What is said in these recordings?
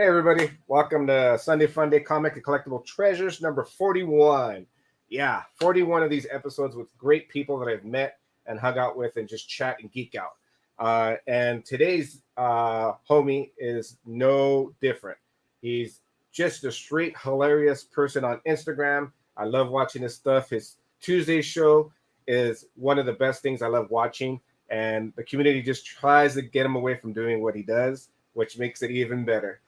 Hey everybody, welcome to Sunday Funday Comic and Collectible Treasures number 41. Yeah, 41 of these episodes with great people that I've met and hung out with and just chat and geek out. And today's homie is no different. He's just a straight hilarious person on Instagram. I love watching his stuff. His Tuesday show is one of the best things I love watching. And the community just tries to get him away from doing what he does, which makes it even better.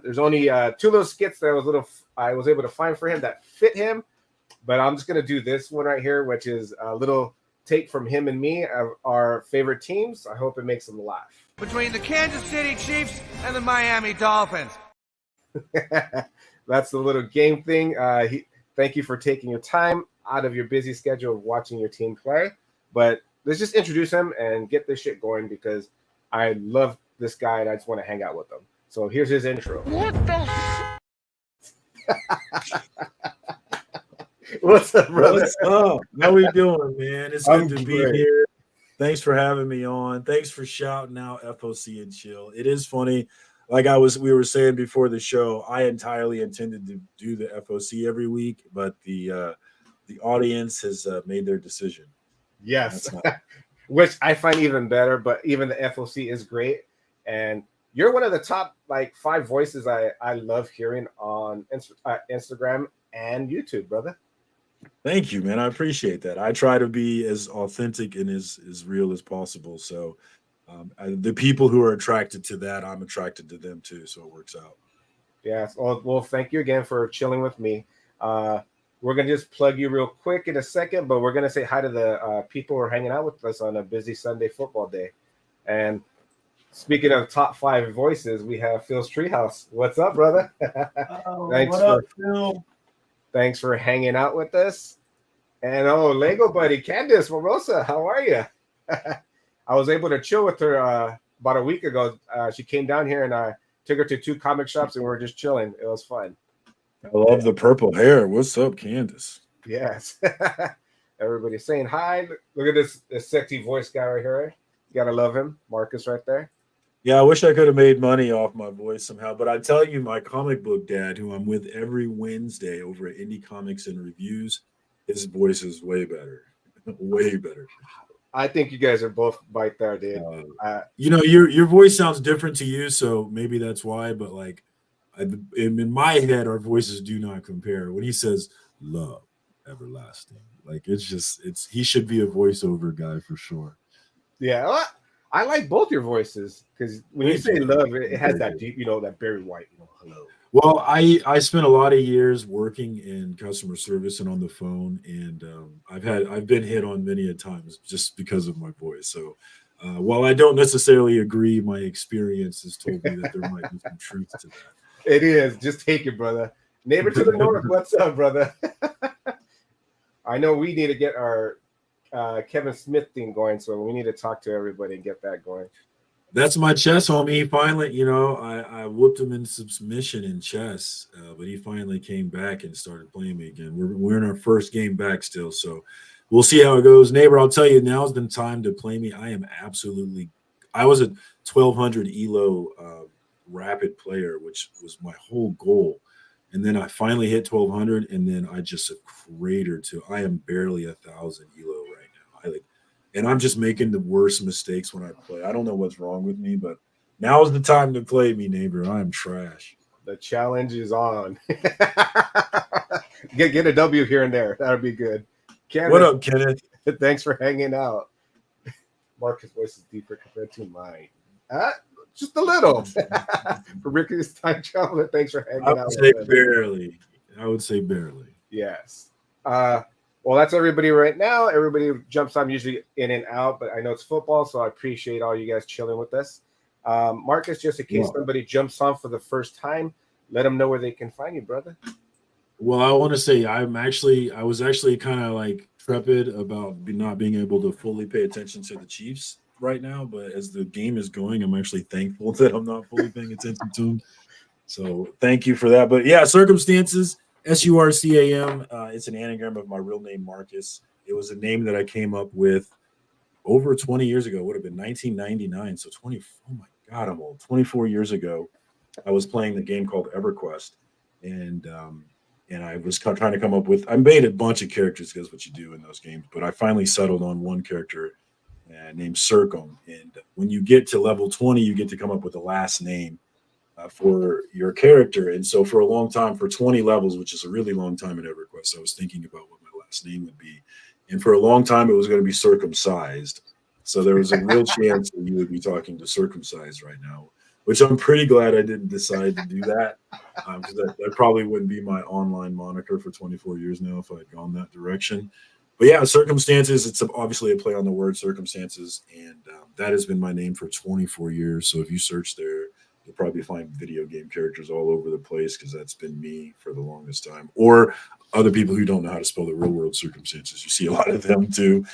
There's only two little skits that I was able to find for him that fit him, but I'm just gonna do this one right here, which is a little take from him and me of our favorite teams. I hope it makes him laugh. Between the Kansas City Chiefs and the Miami Dolphins. That's the little game thing. Thank you for taking your time out of your busy schedule of watching your team play. But let's just introduce him and get this shit going because I love this guy and I just want to hang out with him. So here's his intro. What the What's up, brother? What's up? How we doing, man? It's good to be here. Thanks for having me on. Thanks for shouting out FOC and Chill. It is funny. Like we were saying before the show, I entirely intended to do the FOC every week, but the audience has made their decision. Yes, which I find even better, but even the FOC is great. And you're one of the top 5 voices I love hearing on Instagram and YouTube, brother. Thank you, man. I appreciate that. I try to be as authentic and as real as possible. So the people who are attracted to that, I'm attracted to them too. So it works out. Yes. Well, thank you again for chilling with me. We're going to just plug you real quick in a second, but we're going to say hi to the people who are hanging out with us on a busy Sunday football day. And speaking of top 5 voices, we have Phil's Treehouse. What's up, brother? Phil? Thanks for hanging out with us. And Lego buddy, Candace Morosa, how are you? I was able to chill with her about a week ago. She came down here and I took her to 2 comic shops and we were just chilling. It was fun. I love the purple hair. What's up, Candace? Yes. Everybody's saying hi. Look at this sexy voice guy right here. You gotta love him. Marcus right there. Yeah, I wish I could have made money off my voice somehow. But I tell you, my comic book dad, who I'm with every Wednesday over at Indie Comics and Reviews, his voice is way better. Way better. I think you guys are both right there, dude. Your voice sounds different to you, so maybe that's why. But in my head, our voices do not compare. When he says "love everlasting," he should be a voiceover guy for sure. Yeah, well, I like both your voices because when you say love, it has that deep, that Barry White, hello. Well, I spent a lot of years working in customer service and on the phone, and I've been hit on many a times just because of my voice. So while I don't necessarily agree, my experience has told me that there might be some truth to that. It is. Just take it, brother. Neighbor to the north, what's up, brother? I know we need to get our Kevin Smith thing going, so we need to talk to everybody and get that going. That's my chess homie. He finally, I whooped him in submission in chess, but he finally came back and started playing me again. We're in our first game back still, so we'll see how it goes. Neighbor, I'll tell you, now's the time to play me. I was a 1200 ELO rapid player, which was my whole goal. And then I finally hit 1200, and then I just cratered to, I am barely 1000 ELO right now. And I'm just making the worst mistakes when I play. I don't know what's wrong with me, but now is the time to play me, neighbor. I am trash. The challenge is on. Get a W here and there. That would be good. Kenneth, what up, Kenneth? Thanks for hanging out. Marcus' voice is deeper compared to mine. Just a little. For Ricky's time traveler, thanks for hanging out. I would say barely. Yes. Well, that's everybody right now. Everybody jumps on usually in and out, but I know it's football, so I appreciate all you guys chilling with us. Marcus, just in case somebody jumps on for the first time, let them know where they can find you, brother. Well, I want to say I was actually kind of trepid about not being able to fully pay attention to the Chiefs right now, but as the game is going, I'm actually thankful that I'm not fully paying attention to them. So thank you for that. But yeah, Surcam Stances, Surcam. It's an anagram of my real name, Marcus. It was a name that I came up with over 20 years ago. It would have been 1999. So 20. Oh my God, I'm old. 24 years ago. I was playing the game called EverQuest, and I was trying to come up with. I made a bunch of characters because what you do in those games, but I finally settled on one character named Surcam. And when you get to level 20, you get to come up with a last name for your character. And so for a long time, for 20 levels, which is a really long time in EverQuest, I was thinking about what my last name would be. And for a long time, it was going to be Circumcised. So there was a real chance that you would be talking to Circumcised right now, which I'm pretty glad I didn't decide to do that, because that probably wouldn't be my online moniker for 24 years now if I had gone that direction. But yeah, Circumstances, it's obviously a play on the word circumstances, and that has been my name for 24 years. So if you search there, you'll probably find video game characters all over the place, because that's been me for the longest time. Or other people who don't know how to spell the real world circumstances. You see a lot of them too.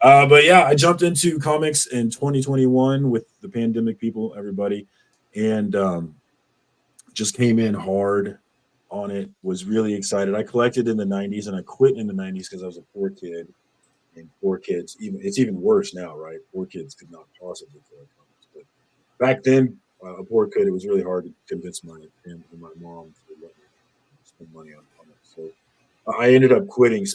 But yeah, I jumped into comics in 2021 with the pandemic, people, everybody, and just came in hard on it. Was really excited. I collected in the 90s, and I quit in the 90s because I was a poor kid. And poor kids, it's even worse now, right? Poor kids could not possibly collect comics. But back then, a poor kid, it was really hard to convince my family and my mom to let me spend money on comics. So I ended up quitting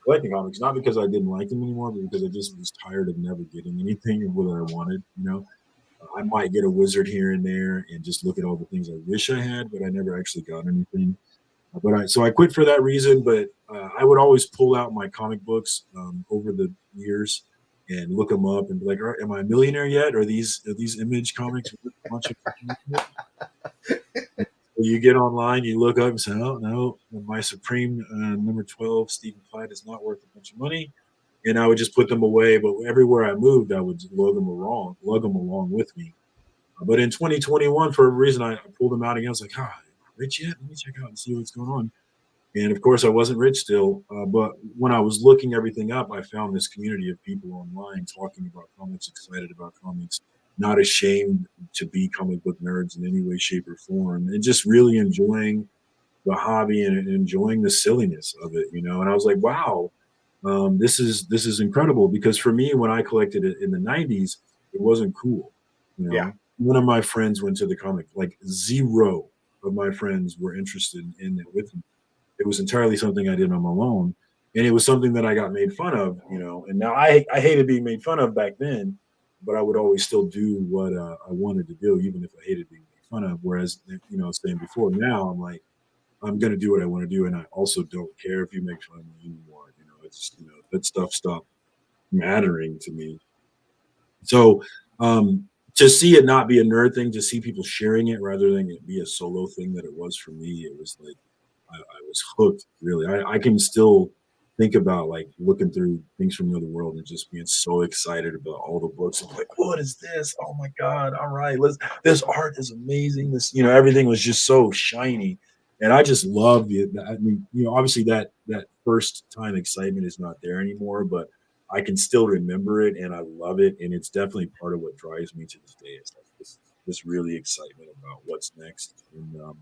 collecting comics, not because I didn't like them anymore, but because I just was tired of never getting anything of what I wanted. I might get a wizard here and there and just look at all the things I wish I had, but I never actually got anything. So I quit for that reason. But I would always pull out my comic books over the years and look them up and be like, "Am I a millionaire yet? Are these Image comics?" A bunch of you get online, you look up and say, "Oh no, my Supreme number 12 Stephen Platt is not worth a bunch of money," and I would just put them away. But everywhere I moved, I would lug them along with me. But in 2021, for a reason, I pulled them out again. I was like, "Ah, am I rich yet? Let me check out and see what's going on." And of course, I wasn't rich still. But when I was looking everything up, I found this community of people online talking about comics, excited about comics, not ashamed to be comic book nerds in any way, shape, or form, and just really enjoying the hobby and enjoying the silliness of it. And I was like, wow, this is incredible. Because for me, when I collected it in the 90s, it wasn't cool. Yeah. None of my friends went to the comic. Like zero of my friends were interested in it with me. It was entirely something I did on my own, and it was something that I got made fun of. And now I hated being made fun of back then, but I would always still do what I wanted to do, even if I hated being made fun of. Whereas, saying before, now I'm like, I'm going to do what I want to do, and I also don't care if you make fun of me anymore. It's that stuff stopped mattering to me. So to see it not be a nerd thing, to see people sharing it rather than it be a solo thing that it was for me, it was like I was hooked. Really, I can still think about like looking through things from the other world and just being so excited about all the books. I'm like, what is this? Oh my god! All right, this art is amazing. Everything was just so shiny, and I just love it. I mean, obviously that first time excitement is not there anymore, but I can still remember it, and I love it, and it's definitely part of what drives me to this day. It's like this really excitement about what's next, and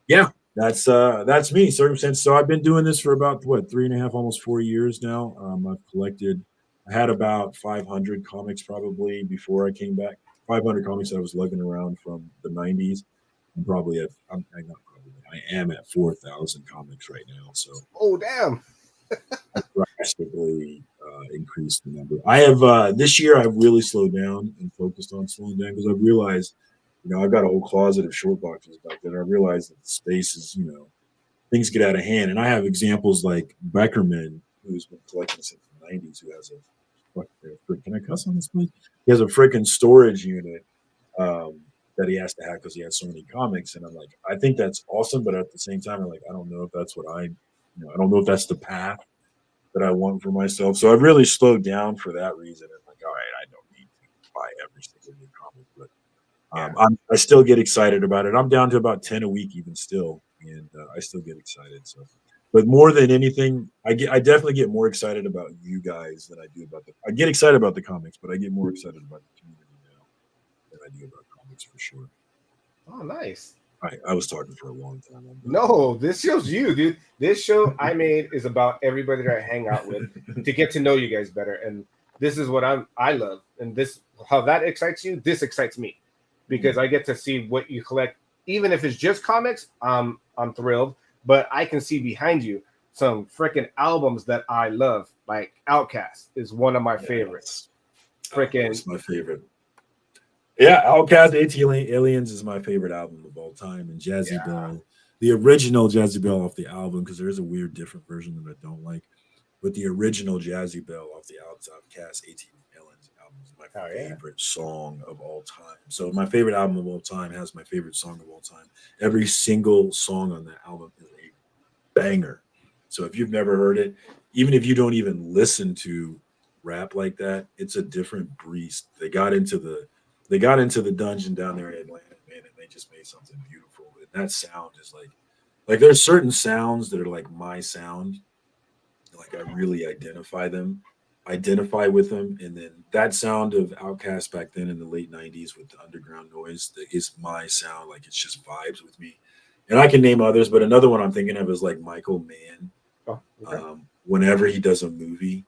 yeah, that's me, circumstance. So I've been doing this for about 3.5, almost 4 years now. I've collected. I had about 500 comics probably before I came back. 500 comics that I was lugging around from the 90s. I'm probably at. Not probably. I am at 4,000 comics right now. So. Oh damn. Drastically increased the number. I have this year. I've really slowed down and focused on slowing down because I've realized. I've got a whole closet of short boxes back there. I realize that the space is, things get out of hand. And I have examples like Beckerman, who's been collecting since the 90s, who has can I cuss on this place? He has a freaking storage unit that he has to have because he has so many comics. And I'm like, I think that's awesome. But at the same time, I'm like, I don't know if that's what I don't know if that's the path that I want for myself. So I've really slowed down for that reason. I'm like, all right, I don't need to buy every single new comic, but I still get excited about it. I'm down to about 10 a week even still, and I still get excited. So, but more than anything, I definitely get more excited about you guys than I do about I get excited about the comics, but I get more excited about the community now than I do about comics for sure. Oh, nice. I was talking for a long time. No, this show's you, dude. This show I made is about everybody that I hang out with to get to know you guys better, and this is what I love, and this how that excites you. This excites me. Because I get to see what you collect even if it's just comics, I'm thrilled. But I can see behind you some freaking albums that I love. Like Outkast is one of my favorites. Freaking, it's my favorite. Yeah, Outkast, Aliens is my favorite album of all time, and Jazzy Bell, the original Jazzy Bell off the album, because there is a weird different version that I don't like, but the original Jazzy Bell off the Outkast, Aliens album is my favorite song of all time. So my favorite album of all time has my favorite song of all time. Every single song on that album is a banger. So if you've never heard it, even if you don't even listen to rap like that, it's a different breeze. They got into the dungeon down there in Atlanta, man, and they just made something beautiful. And that sound is like there's certain sounds that are like my sound. Like I really identify with them. And then that sound of Outkast back then in the late 90s with the underground noise, that is my sound. Like it's just vibes with me. And I can name others, but another one I'm thinking of is like Michael Mann. Oh, okay. Whenever he does a movie,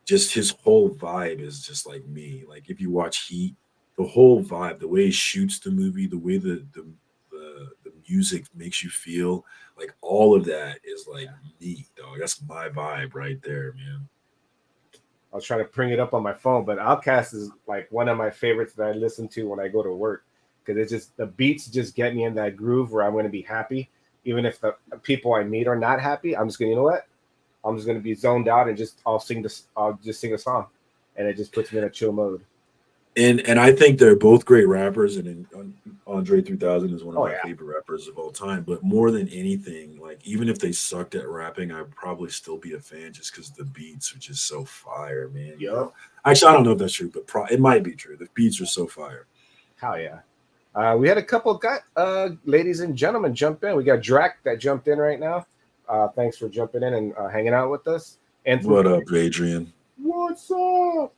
just his whole vibe is just like me. Like if you watch Heat, the whole vibe, the way he shoots the movie, the way the music makes you feel, like all of that is like me, dog. That's my vibe right there, man. I was trying to bring it up on my phone, but Outkast is like one of my favorites that I listen to when I go to work, because it's just the beats just get me in that groove where I'm going to be happy, even if the people I meet are not happy. I'm just going to, you know what? I'm just going to be zoned out and I'll just sing a song, and it just puts me in a chill mode. And I think they're both great rappers, and Andre 3000 is one of my favorite rappers of all time. But more than anything, like even if they sucked at rapping, I'd probably still be a fan just because the beats are just so fire, man. Yep. You know? Actually, I don't know if that's true, but it might be true. The beats are so fire. Hell yeah. We had a couple of ladies and gentlemen jump in. We got Drac that jumped in right now. Thanks for jumping in and hanging out with us. And what up, Adrian? What's up?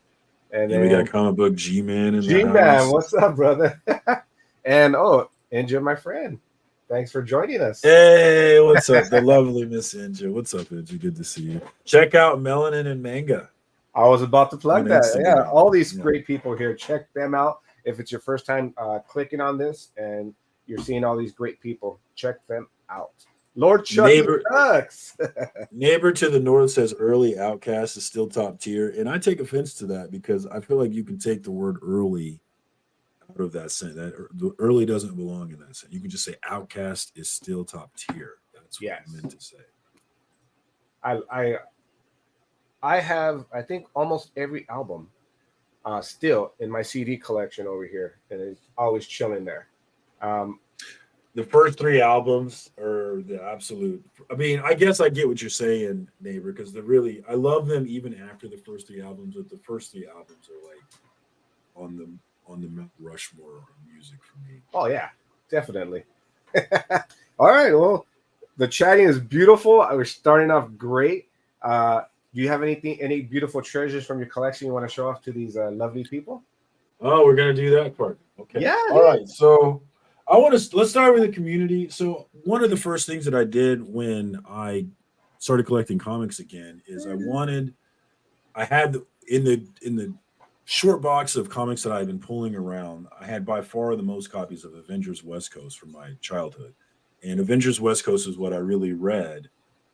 And then we got comic book G-Man in G-Man, the house. what's up, brother? And Inja, my friend, thanks for joining us. Hey, what's up? The lovely Miss Inja. What's up, Inja? Good to see you. Check out Melanin and Manga. I was about to plug that. Instagram. Yeah, all these great people here. Check them out. If it's your first time clicking on this and you're seeing all these great people, check them out. Lord Chucky Ducks. Neighbor to the north says early Outkast is still top tier. And I take offense to that because I feel like you can take the word early out of that sentence. The early doesn't belong in that sentence. You can just say Outkast is still top tier. That's what I meant to say. I have, I think, almost every album still in my CD collection over here. And it's always chilling there. The first three albums are the absolute. I mean, I guess I get what you're saying, neighbor, because I love them even after the first three albums. But the first three albums are like on the Mount Rushmore of music for me. Oh yeah, definitely. All right, well, the chatting is beautiful. We're starting off great. Do you have any beautiful treasures from your collection you want to show off to these lovely people? Oh, we're gonna do that part. Okay. Yeah. All right. So. Let's start with the community. So one of the first things that I did when I started collecting comics again is I had in the short box of comics that I've been pulling around, I had by far the most copies of Avengers West Coast from my childhood. And Avengers West Coast is what I really read.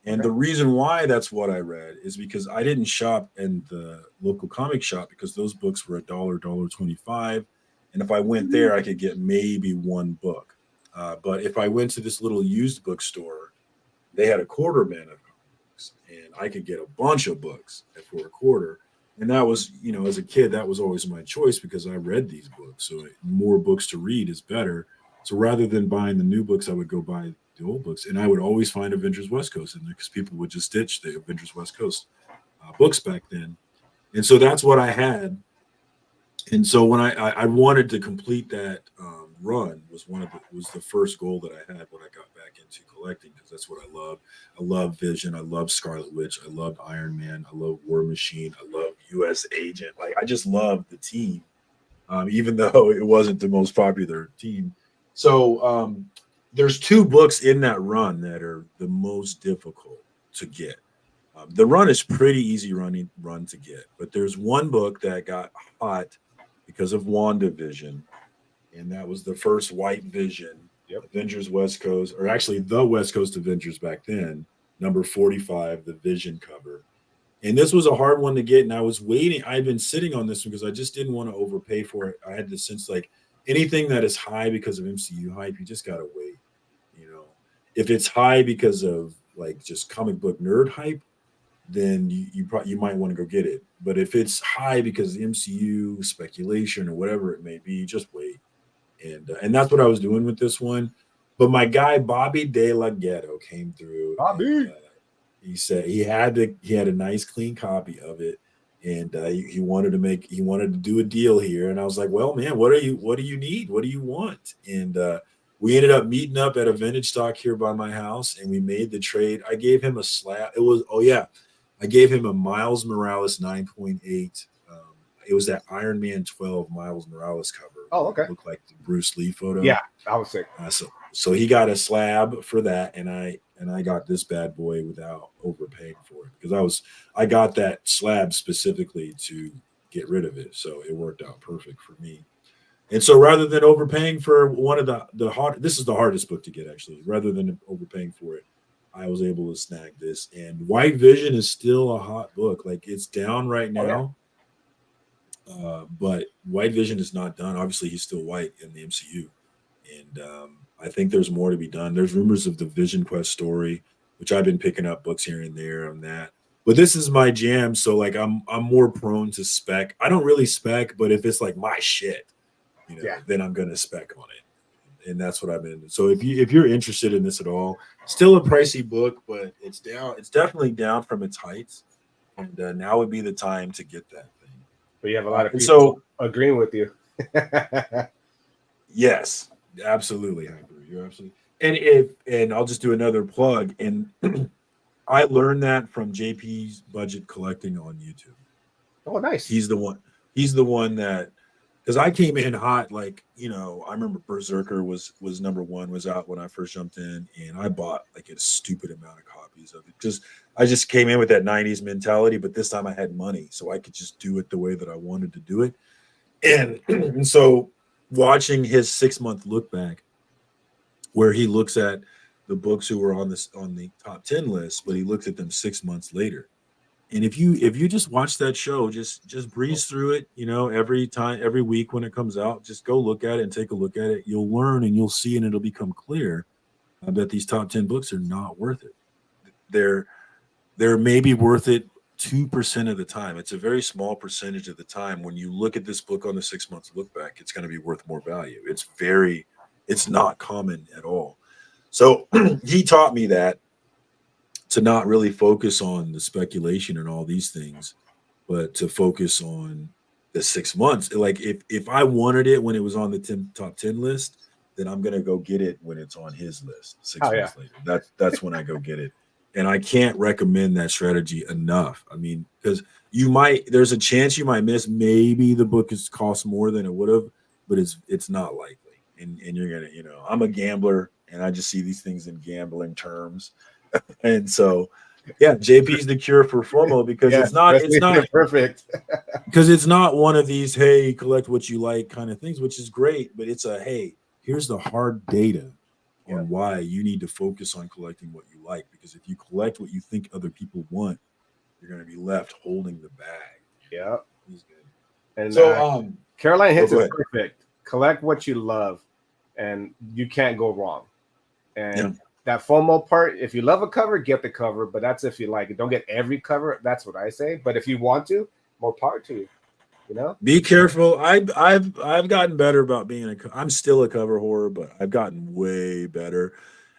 And the reason why that's what I read is because I didn't shop in the local comic shop because those books were $1.25. And if I went there, I could get maybe one book. But if I went to this little used bookstore, they had a quarter bin of comics, and I could get a bunch of books for a quarter. And that was, as a kid, that was always my choice because I read these books. So more books to read is better. So rather than buying the new books, I would go buy the old books. And I would always find Avengers West Coast in there because people would just ditch the Avengers West Coast books back then. And so that's what I had. And so when I wanted to complete that run was the first goal that I had when I got back into collecting, because that's what I love. I love Vision. I love Scarlet Witch. I loved Iron Man. I love War Machine. I love U.S. Agent. Like I just love the team, even though it wasn't the most popular team. So there's two books in that run that are the most difficult to get. The run is pretty easy run to get, but there's one book that got hot because of WandaVision, and that was the first White Vision Yep. Avengers West Coast, or actually the West Coast Avengers back then, number 45, the Vision cover. And this was a hard one to get, and I was waiting. I'd been sitting on this one because I just didn't want to overpay for it. I had the sense like anything that is high because of MCU hype, you just gotta wait. You know, if it's high because of like just comic book nerd hype, then you might want to go get it. But if it's high because of the MCU speculation or whatever it may be, just wait. And that's what I was doing with this one. But my guy Bobby De La Ghetto came through. Bobby. And, he said he had a nice clean copy of it, and he wanted to do a deal here. And I was like, well, man, what do you need? What do you want? And we ended up meeting up at a vintage stock here by my house, and we made the trade. I gave him a slab. I gave him a Miles Morales 9.8. It was that Iron Man 12 Miles Morales cover. Oh, okay. It looked like the Bruce Lee photo. Yeah, I was sick. So he got a slab for that, and I got this bad boy without overpaying for it because I got that slab specifically to get rid of it. So it worked out perfect for me. And so rather than overpaying for one of this is the hardest book to get actually. Rather than overpaying for it, I was able to snag this. And White Vision is still a hot book. Like it's down right now. Oh, yeah. But White Vision is not done. Obviously, he's still white in the MCU, and I think there's more to be done. There's rumors of the Vision Quest story, which I've been picking up books here and there on that. But this is my jam, so like I'm more prone to spec. I don't really spec, but if it's like my shit, then I'm gonna spec on it, and that's what I've been. So if you're interested in this at all, still a pricey book, but it's down. It's definitely down from its heights, and now would be the time to get that. But you have a lot of people agreeing with you. Yes, absolutely. I agree. You're absolutely. And I'll just do another plug. And I learned that from JP's Budget Collecting on YouTube. Oh, nice. He's the one that, because I came in hot. Like, I remember Berserker was number one, was out when I first jumped in, and I bought like a stupid amount of copies of it. I just came in with that 90s mentality, but this time I had money, so I could just do it the way that I wanted to do it. And so watching his 6-month look back, where he looks at the books who were on the top 10 list, but he looks at them 6 months later. And if you just watch that show, just breeze through it, every week when it comes out, just go look at it and take a look at it. You'll learn and you'll see, and it'll become clear that these top 10 books are not worth it. They're maybe worth it 2% of the time. It's a very small percentage of the time. When you look at this book on the 6 months look back, it's going to be worth more value. It's not common at all. So he taught me that, to not really focus on the speculation and all these things, but to focus on the 6 months. Like if I wanted it when it was on the top 10 list, then I'm going to go get it when it's on his list 6 months later. That's when I go get it. And I can't recommend that strategy enough. I mean, because there's a chance you might miss. Maybe the book cost more than it would have, but it's not likely. And you're going to, I'm a gambler, and I just see these things in gambling terms. And so, JP's the cure for FOMO, because it's not perfect. Because it's not one of these, hey, collect what you like kind of things, which is great, but it's hey, here's the hard data on why you need to focus on collecting what you like. Because if you collect what you think other people want, you're going to be left holding the bag. Yeah. He's good. And so Caroline hits it perfect. Collect what you love, and you can't go wrong. And that FOMO part, if you love a cover, get the cover, but that's if you like it. Don't get every cover. That's what I say. But if you want to, more power to you. Be careful. I've gotten better about being I'm still a cover whore, but I've gotten way better.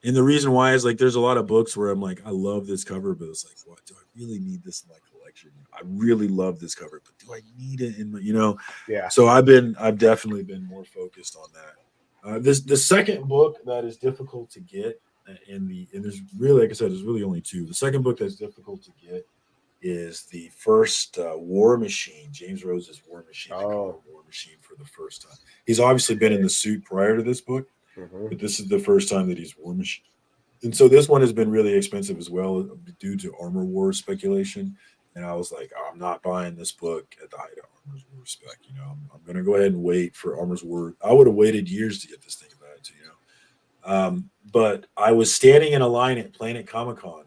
And the reason why is like there's a lot of books where I'm like, I love this cover, but it's like, what do I really need this in my collection? I really love this cover, but do I need it in my, Yeah. So I've definitely been more focused on that. The second book that is difficult to get, and there's really, like I said, there's really only two. The second book that's difficult to get is the first War Machine, James Rose's War Machine. Oh. War Machine for the first time. He's obviously been in the suit prior to this book, but this is the first time that he's War Machine. And so this one has been really expensive as well due to Armor War speculation. And I was like, I'm not buying this book at the height of Armor's War spec. I'm going to go ahead and wait for Armor's War. I would have waited years to get this thing about it, But I was standing in a line at Planet Comic Con,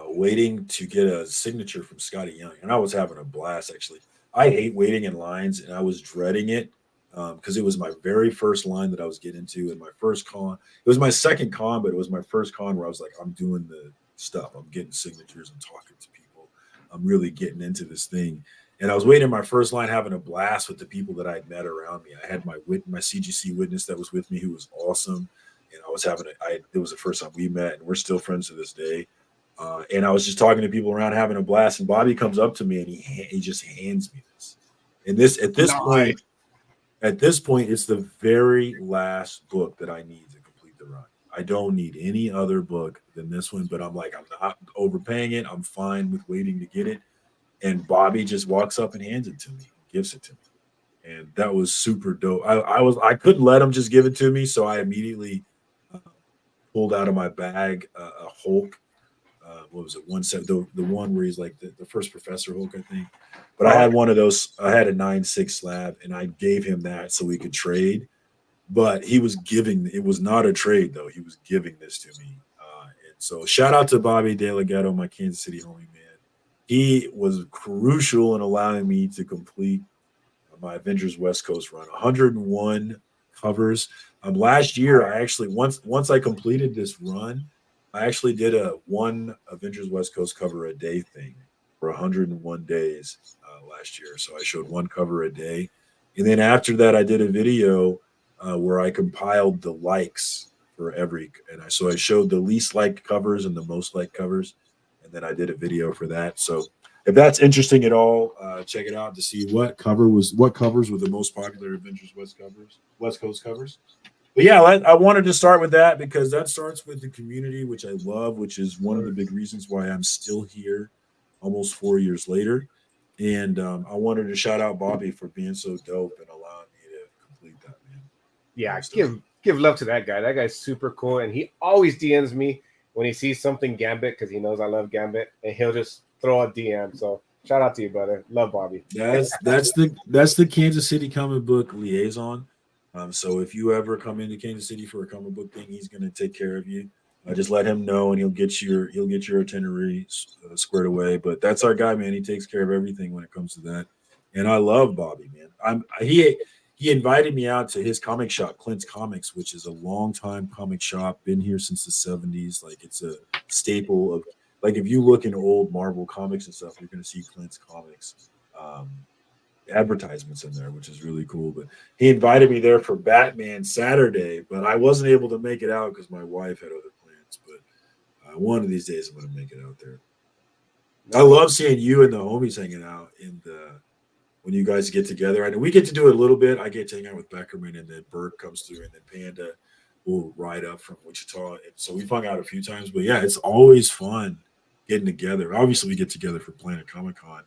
waiting to get a signature from Scotty Young, and I was having a blast. Actually, I hate waiting in lines, and I was dreading it because it was my very first line that I was getting into, and my first con. It was my second con, but it was my first con where I was like, I'm doing the stuff. I'm getting signatures. I'm talking to people. I'm really getting into this thing. And I was waiting in my first line, having a blast with the people that I'd met around me. I had my CGC witness that was with me, who was awesome. And I was having it was the first time we met, and we're still friends to this day. And I was just talking to people around, having a blast. And Bobby comes up to me and he just hands me this. And at this point, it's the very last book that I need to complete the run. I don't need any other book than this one, but I'm like, I'm not overpaying it. I'm fine with waiting to get it. And Bobby just walks up and hands it to me, gives it to me. And that was super dope. I couldn't let him just give it to me. So I immediately pulled out of my bag a Hulk. What was it? The one where he's like the first Professor Hulk, I think. But I had one of those. I had a 9.6 slab, and I gave him that so we could trade. But he was giving. It was not a trade though. He was giving this to me. And so shout out to Bobby DeLegato, my Kansas City homie, man. He was crucial in allowing me to complete my Avengers West Coast run. 101 covers. Last year, I actually once I completed this run, I actually did a one Avengers West Coast cover a day thing for 101 days last year. So I showed one cover a day. And then after that, I did a video where I compiled the likes for every. So I showed the least liked covers and the most liked covers. And then I did a video for that. So if that's interesting at all, check it out to see what covers were the most popular Avengers West Coast covers. But yeah, I wanted to start with that because that starts with the community, which I love, which is one of the big reasons why I'm still here almost 4 years later. And I wanted to shout out Bobby for being so dope and allowing me to complete that, man. Yeah, give love to that guy. That guy's super cool, and he always DMs me when he sees something Gambit because he knows I love Gambit, and he'll just throw a DM. So shout out to you, brother. Love Bobby. That's the Kansas City comic book liaison. So if you ever come into Kansas City for a comic book thing, he's going to take care of you. Just let him know, and he'll get your itinerary squared away. But that's our guy, man. He takes care of everything when it comes to that. And I love Bobby, man. He invited me out to his comic shop, Clint's Comics, which is a long-time comic shop, been here since the 70s. Like it's a staple of, like if you look in old Marvel comics and stuff, you're going to see Clint's Comics advertisements in there, which is really cool. But he invited me there for Batman Saturday, but I wasn't able to make it out because my wife had other plans. But one of these days I'm going to make it out there. I love seeing you and the homies hanging out when you guys get together. I know we get to do it a little bit. I get to hang out with Beckerman, and then Burke comes through, and then Panda will ride up from Wichita. And so we've hung out a few times, but yeah, it's always fun getting together. Obviously, we get together for Planet Comic Con.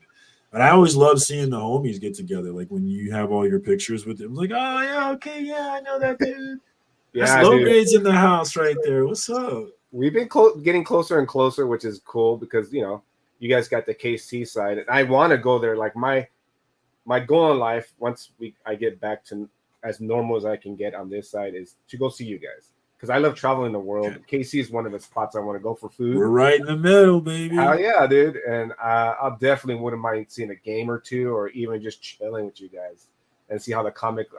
But I always love seeing the homies get together. Like when you have all your pictures with them, like, oh yeah, okay, yeah, I know that dude. That's low grades in the house right there. What's up? We've been getting closer and closer, which is cool because you guys got the KC side, and I want to go there. Like my goal in life, once I get back to as normal as I can get on this side, is to go see you guys. Because I love traveling the world. Okay. KC is one of the spots I want to go for food. We're right in the middle, baby. Hell yeah, dude. And I definitely wouldn't mind seeing a game or two, or even just chilling with you guys and see how the comic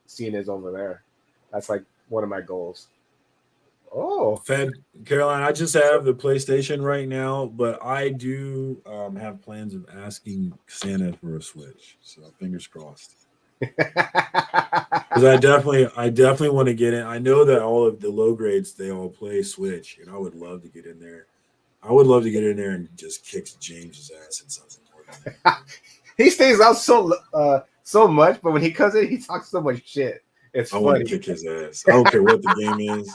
scene is over there. That's like one of my goals. Oh, Caroline, I just have the PlayStation right now, but I do have plans of asking Santa for a Switch. So fingers crossed. Because I definitely want to get in. I know that all of the low grades, they all play Switch, and I would love to get in there. I would love to get in there and just kick James's ass in something more than that. He stays out so much, but when he comes in, he talks so much shit. It's funny. I want to kick his ass. I don't care what the game is.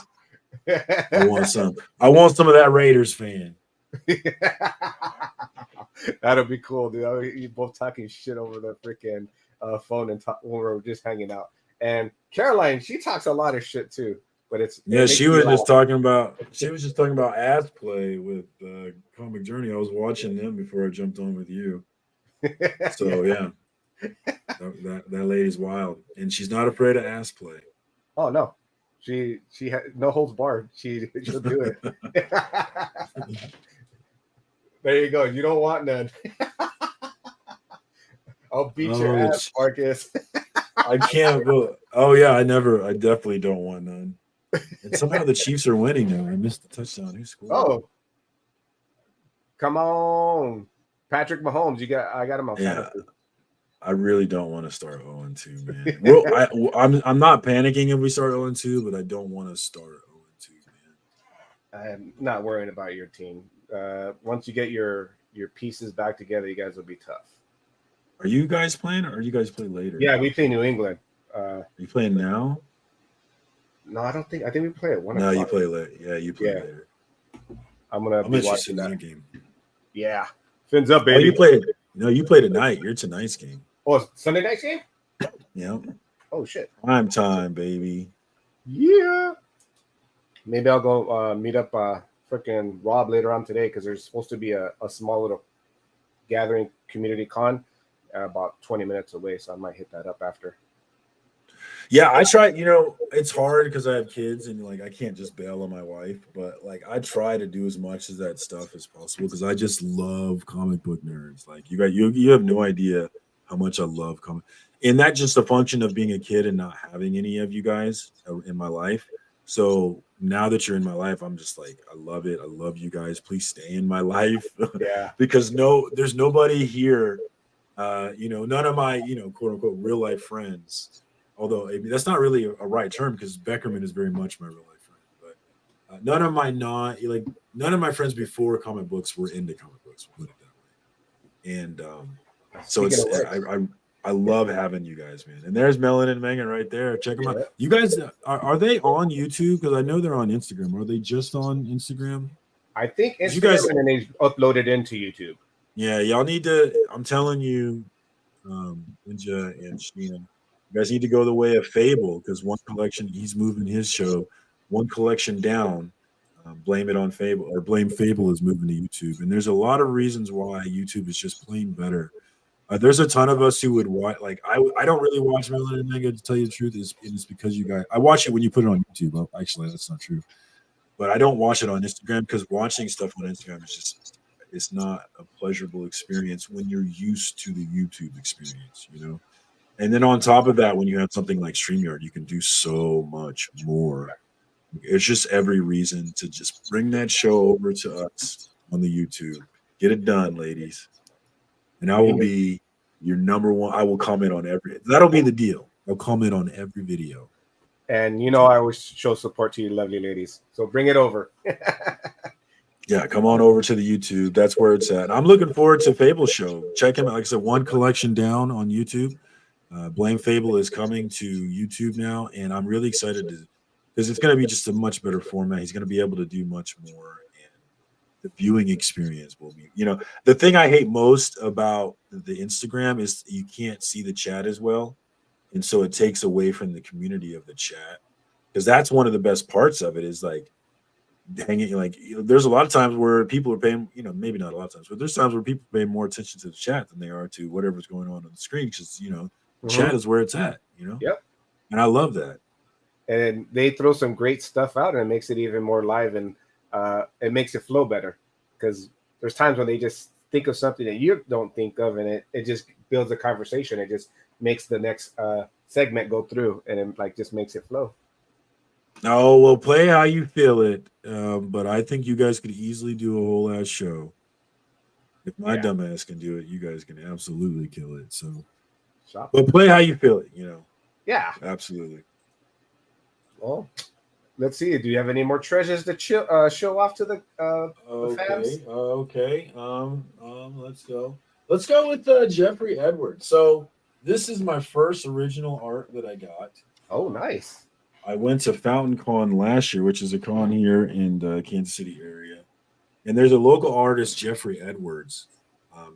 I want some of that Raiders fan. That'll be cool, dude. You both talking shit over the freaking phone and when we're just hanging out. And Caroline, she talks a lot of shit too, but she was just talking about ass play with Comic Journey. I was watching them before I jumped on with you. So yeah, that lady's wild, and she's not afraid of ass play. Oh no, She no holds barred. She'll do it. There you go. You don't want none. I'll beat your Oh, ass, Marcus. I can't. Oh yeah, I definitely don't want none. And somehow the Chiefs are winning now. I missed the touchdown. Who scored? Oh, come on, Patrick Mahomes. I got him on Yeah, fantasy. I really don't want to start 0-2, man. Well, I'm not panicking if we start 0-2, but I don't want to start 0-2, man. I'm not worrying about your team. Once you get your pieces back together, you guys will be tough. Are you guys playing, or are you guys play later? Yeah, we play New England. Are you playing now? No, I don't think. I think we play at 1 No, o'clock. you play late. Yeah, you play later. I'm be interested watching in that game. Yeah, fins up, Oh, baby. you played. No, you play tonight. You're tonight's game. Oh, Sunday night game. Yeah. Oh shit. Prime time, baby. Yeah. Maybe I'll go meet up freaking Rob later on today because there's supposed to be a small little gathering community con about 20 minutes away, so I might hit that up after. Yeah, I try. It's hard because I have kids and like I can't just bail on my wife, but like I try to do as much of that stuff as possible because I just love comic book nerds. Like you have no idea how much I love comic, and that's just a function of being a kid and not having any of you guys in my life. So now that you're in my life, I'm just like, I love it. I love you guys. Please stay in my life. Yeah. Because there's nobody here. None of my quote unquote real life friends. Although that's not really a right term because Beckerman is very much my real life friend. But none of my friends before comic books were into comic books. We'll put it that way. And so I love having you guys, man. And there's Melon and Megan right there. Check them out. You guys are they on YouTube? Because I know they're on Instagram. Are they just on Instagram? I think Instagram and then they uploaded into YouTube. Yeah, y'all need to. I'm telling you, Ninja and Sheena. You guys need to go the way of Fable because one collection he's moving his show, one collection down. Blame it on Fable or blame Fable is moving to YouTube, and there's a lot of reasons why YouTube is just plain better. There's a ton of us who would watch. Like I don't really watch Melon and Mega to tell you the truth. It's because you guys. I watch it when you put it on YouTube. Well, actually, that's not true, but I don't watch it on Instagram because watching stuff on Instagram is just it's not a pleasurable experience when you're used to the YouTube experience, And then on top of that, when you have something like StreamYard, you can do so much more. It's just every reason to just bring that show over to us on the YouTube. Get it done, ladies. And I will be your number one. I will comment on that'll be the deal. I'll comment on every video. And I always show support to you lovely ladies. So bring it over. Yeah, come on over to the YouTube. That's where it's at. I'm looking forward to Fable show. Check him out. Like I said, one collection down on YouTube. Blame Fable is coming to YouTube now, and I'm really excited because it's going to be just a much better format. He's going to be able to do much more, and the viewing experience will be. The thing I hate most about the Instagram is you can't see the chat as well, and so it takes away from the community of the chat because that's one of the best parts of it is like hanging. Like there's a lot of times where people are paying, maybe not a lot of times, but there's times where people pay more attention to the chat than they are to whatever's going on the screen because chat is where it's at, Yep. And I love that. And they throw some great stuff out and it makes it even more live and it makes it flow better because there's times when they just think of something that you don't think of and it just builds a conversation. It just makes the next segment go through and it just makes it flow. Oh, well, play how you feel it. But I think you guys could easily do a whole ass show. If my dumbass can do it, you guys can absolutely kill it. So but play how you feel it, Yeah. Absolutely. Well, let's see. Do you have any more treasures to show off to the fans? Okay. Let's go. Let's go with Jeffrey Edwards. So this is my first original art that I got. Oh, nice. I went to Fountain Con last year, which is a con here in the Kansas City area. And there's a local artist, Jeffrey Edwards,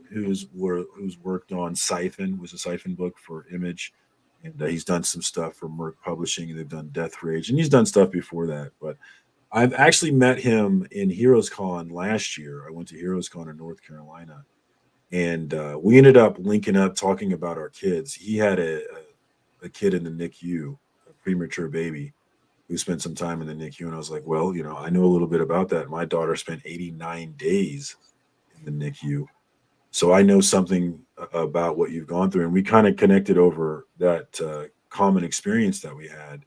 who's worked on Siphon, was a Siphon book for Image. And he's done some stuff for Merck Publishing, and they've done Death Rage. And he's done stuff before that. But I've actually met him in Heroes Con last year. I went to Heroes Con in North Carolina. And we ended up linking up, talking about our kids. He had a kid in the NICU, a premature baby. who spent some time in the NICU, and I was like, well, you know, I know a little bit about that. My daughter spent 89 days in the NICU, so I know something about what you've gone through, and we kind of connected over that common experience that we had.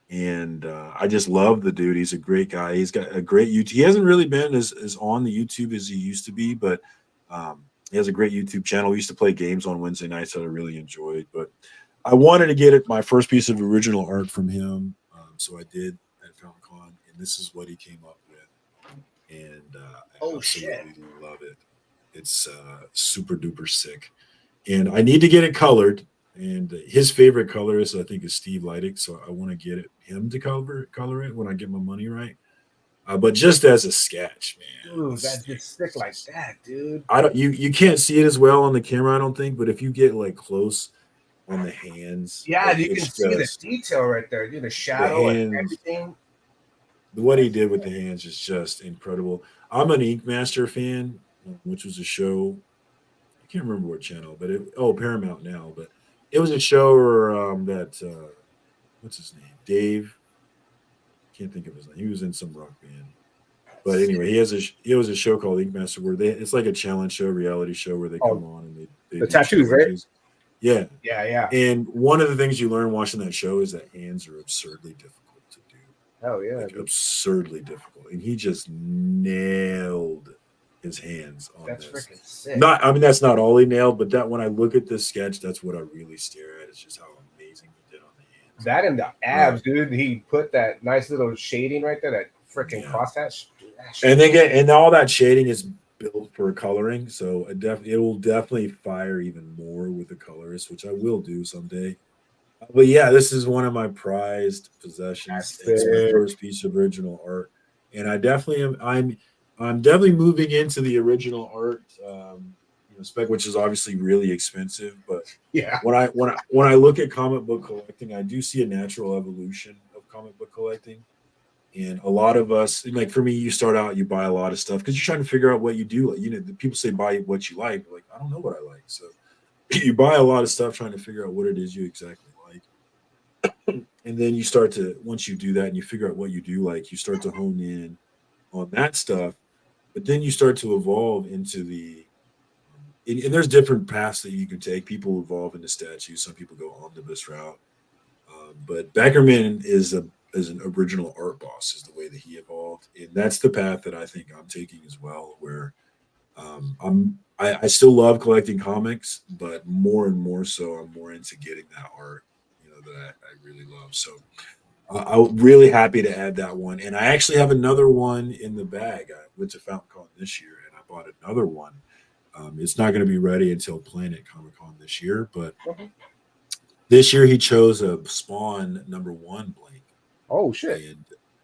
And I just love the dude. He's a great guy. He's got a great YouTube. He hasn't really been as on the YouTube as he used to be, but he has a great YouTube channel. We used to play games on Wednesday nights that I really enjoyed. But I wanted to get it my first piece of original art from him, so I did at FountainCon, and this is what he came up with. And I absolutely love it. It's super duper sick, and I need to get it colored. And his favorite colorist, I think, is Steve Leidig. So I want to get him to color it when I get my money right. But just as a sketch, man. Dude, that's just sick like that, dude. You can't see it as well on the camera, I don't think. But if you get like close on the hands, yeah, like, you can see the detail right there. The shadow and everything. What he did with the hands is just incredible. I'm an Ink Master fan, which was a show. I can't remember what channel, but Paramount now, but. It was a show that what's his name? Dave. Can't think of his name. He was in some rock band. But anyway, he was a show called Ink Master where it's like a challenge show, reality show where they come on and they the tattoos, challenges. Right? Yeah. Yeah. And one of the things you learn watching that show is that hands are absurdly difficult to do. Oh yeah. Like absurdly difficult. And he just nailed his hands on that's this. Freaking sick. That's not all he nailed, but that when I look at this sketch, that's what I really stare at. It's just how amazing he did on the hands. That and the abs, dude. He put that nice little shading right there, that freaking crosshatch. And all that shading is built for coloring, so it will definitely fire even more with the colorist, which I will do someday. But yeah, this is one of my prized possessions. It's my first piece of original art, and I definitely am. I'm definitely moving into the original art spec, which is obviously really expensive. But yeah, when I look at comic book collecting, I do see a natural evolution of comic book collecting. And a lot of us, like for me, you start out, you buy a lot of stuff because you're trying to figure out what you do. You know, the people say buy what you like. Like, I don't know what I like. So you buy a lot of stuff trying to figure out what it is you exactly like. And then you start to, once you do that and you figure out what you do like, you start to hone in on that stuff. But then you start to evolve into and there's different paths that you can take. People evolve into statues. Some people go omnibus route. But Beckerman is an original art boss, is the way that he evolved. And that's the path that I think I'm taking as well, where I still love collecting comics, but more and more so, I'm more into getting that art, that I really love. So I'm really happy to add that one. And I actually have another one in the bag. I went to FountainCon this year and I bought another one. It's not going to be ready until Planet Comic Con this year, but this year he chose a Spawn #1 blank. Oh shit!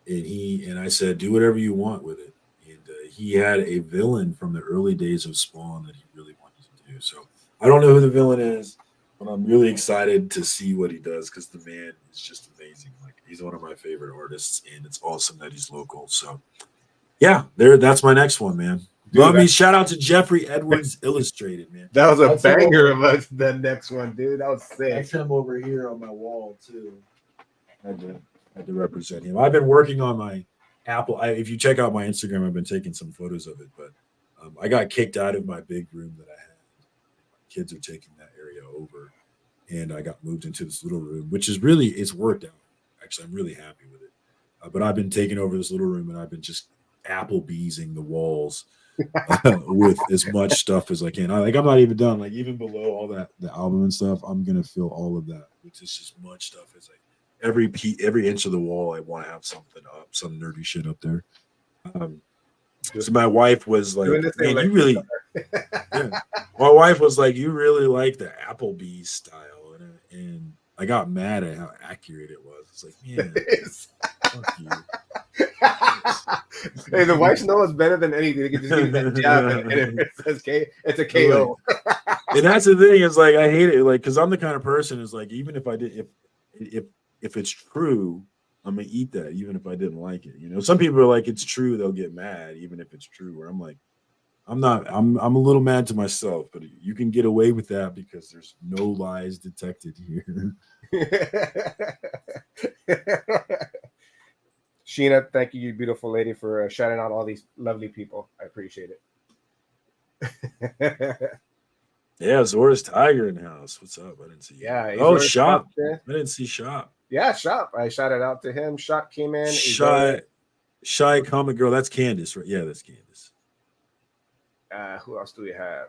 And I said, do whatever you want with it. And he had a villain from the early days of Spawn that he really wanted to do. So I don't know who the villain is, but I'm really excited to see what he does because the man is just amazing. Like, he's one of my favorite artists, and it's awesome that he's local. So yeah, that's my next one, man. Dude, love me. Shout out to Jeffrey Edwards Illustrated, man. That was a banger of us. The next one, dude. That was sick. That's him over here on my wall too. I had to represent him. I've been working on my Apple. If you check out my Instagram, I've been taking some photos of it. But I got kicked out of my big room that I had. My kids are taking that area over, and I got moved into this little room, which is really, it's worked out. Actually, I'm really happy with it. But I've been taking over this little room, and I've been just Applebee'sing the walls with as much stuff as I can. I'm not even done. Like, even below all that, the album and stuff, I'm gonna fill all of that with just as much stuff as every inch of the wall. I want to have something up, some nerdy shit up there. So my wife was like, "Man, you really," yeah. My wife was like, "You really like the Applebee's style," and I got mad at how accurate it was. It's like, man, fuck you. Hey, the wives know it's better than anything. They can just give that job, and it says it's a KO. And that's the thing, is like, I hate it, like, because I'm the kind of person is like, even if I did, if it's true, I'm gonna eat that, even if I didn't like it. Some people are like, it's true, they'll get mad, even if it's true. Where I'm like, I'm a little mad to myself, but you can get away with that because there's no lies detected here. Sheena, thank you, you beautiful lady, for shouting out all these lovely people. I appreciate it. Yeah, Zora's Tiger in house. What's up? I didn't see you. Yeah, Oh, Azor's Shop. popped in. I didn't see Shop. Yeah, Shop. I shouted out to him. Shop came in. Shy Comic Girl. That's Candace, right? Yeah, that's Candace. Who else do we have?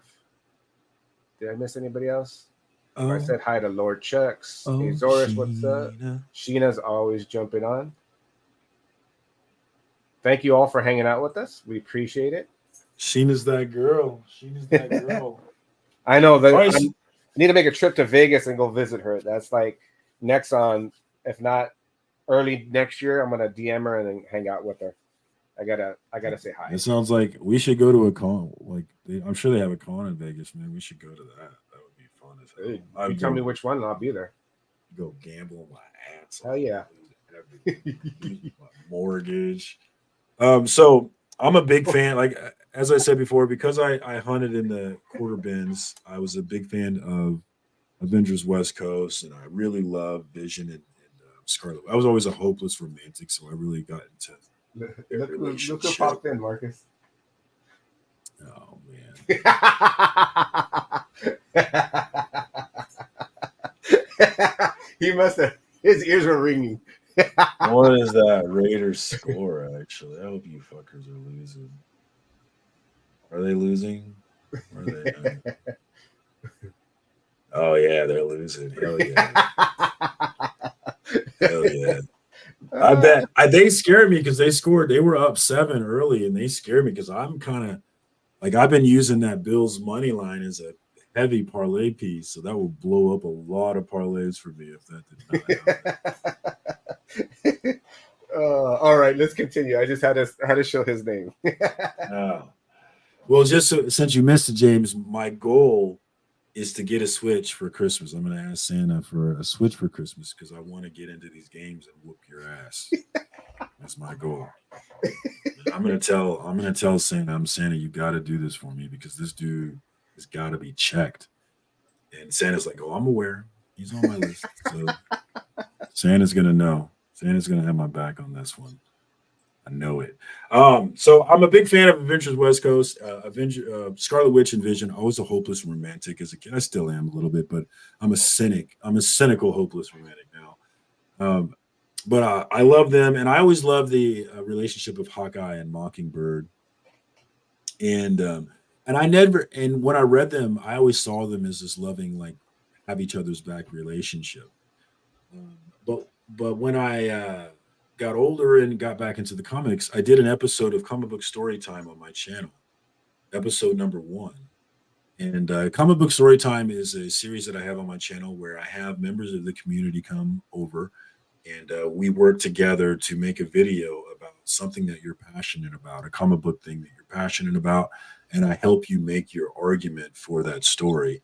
Did I miss anybody else? Oh, I said hi to Lord Chucks. Azoris, what's up? Sheena's always jumping on. Thank you all for hanging out with us. We appreciate it. Sheena's that girl. Sheena's that girl. I know that I need to make a trip to Vegas and go visit her. That's like next on, if not early next year, I'm gonna DM her and then hang out with her. I gotta say hi. It sounds like we should go to a con. Like I'm sure they have a con in Vegas, man. We should go to that. That would be fun as hell. Hey, you tell me which one, and I'll be there. Go gamble my ass. Hell yeah. My mortgage. So I'm a big fan. Like as I said before, because I hunted in the quarter bins, I was a big fan of Avengers West Coast, and I really love Vision and Scarlet. I was always a hopeless romantic, so I really got into. Look who popped in, Marcus. Oh man. He must have, his ears were ringing. What is that Raiders score, actually? I hope you fuckers are losing. Are they losing? Or are they not? Oh yeah, they're losing. Hell yeah. Hell yeah. I bet they scared me because they scored. They were up 7 early, and they scared me because I'm kind of like I've been using that Bills money line as a heavy parlay piece, so that will blow up a lot of parlays for me if that did not. All right, let's continue. I just had to show his name. Well, just since you missed it, James, my goal is to get a Switch for Christmas. I'm going to ask Santa for a Switch for Christmas because I want to get into these games and whoop your ass. That's my goal. I'm going to tell Santa, you got to do this for me because this dude has got to be checked. And Santa's like, oh, I'm aware. He's on my list. So Santa's going to know. Santa's going to have my back on this one. I know it. So I'm a big fan of Avengers West Coast, Scarlet Witch and Vision. I was a hopeless romantic as a kid. I still am a little bit, but I'm a cynic. I'm a cynical, hopeless romantic now. But I love them, and I always love the relationship of Hawkeye and Mockingbird. And I never, and when I read them, I always saw them as this loving, like have each other's back relationship. But when I got older and got back into the comics, I did an episode of Comic Book Storytime on my channel, episode number 1. And Comic Book Storytime is a series that I have on my channel where I have members of the community come over and we work together to make a video about something that you're passionate about, a comic book thing that you're passionate about, and I help you make your argument for that story.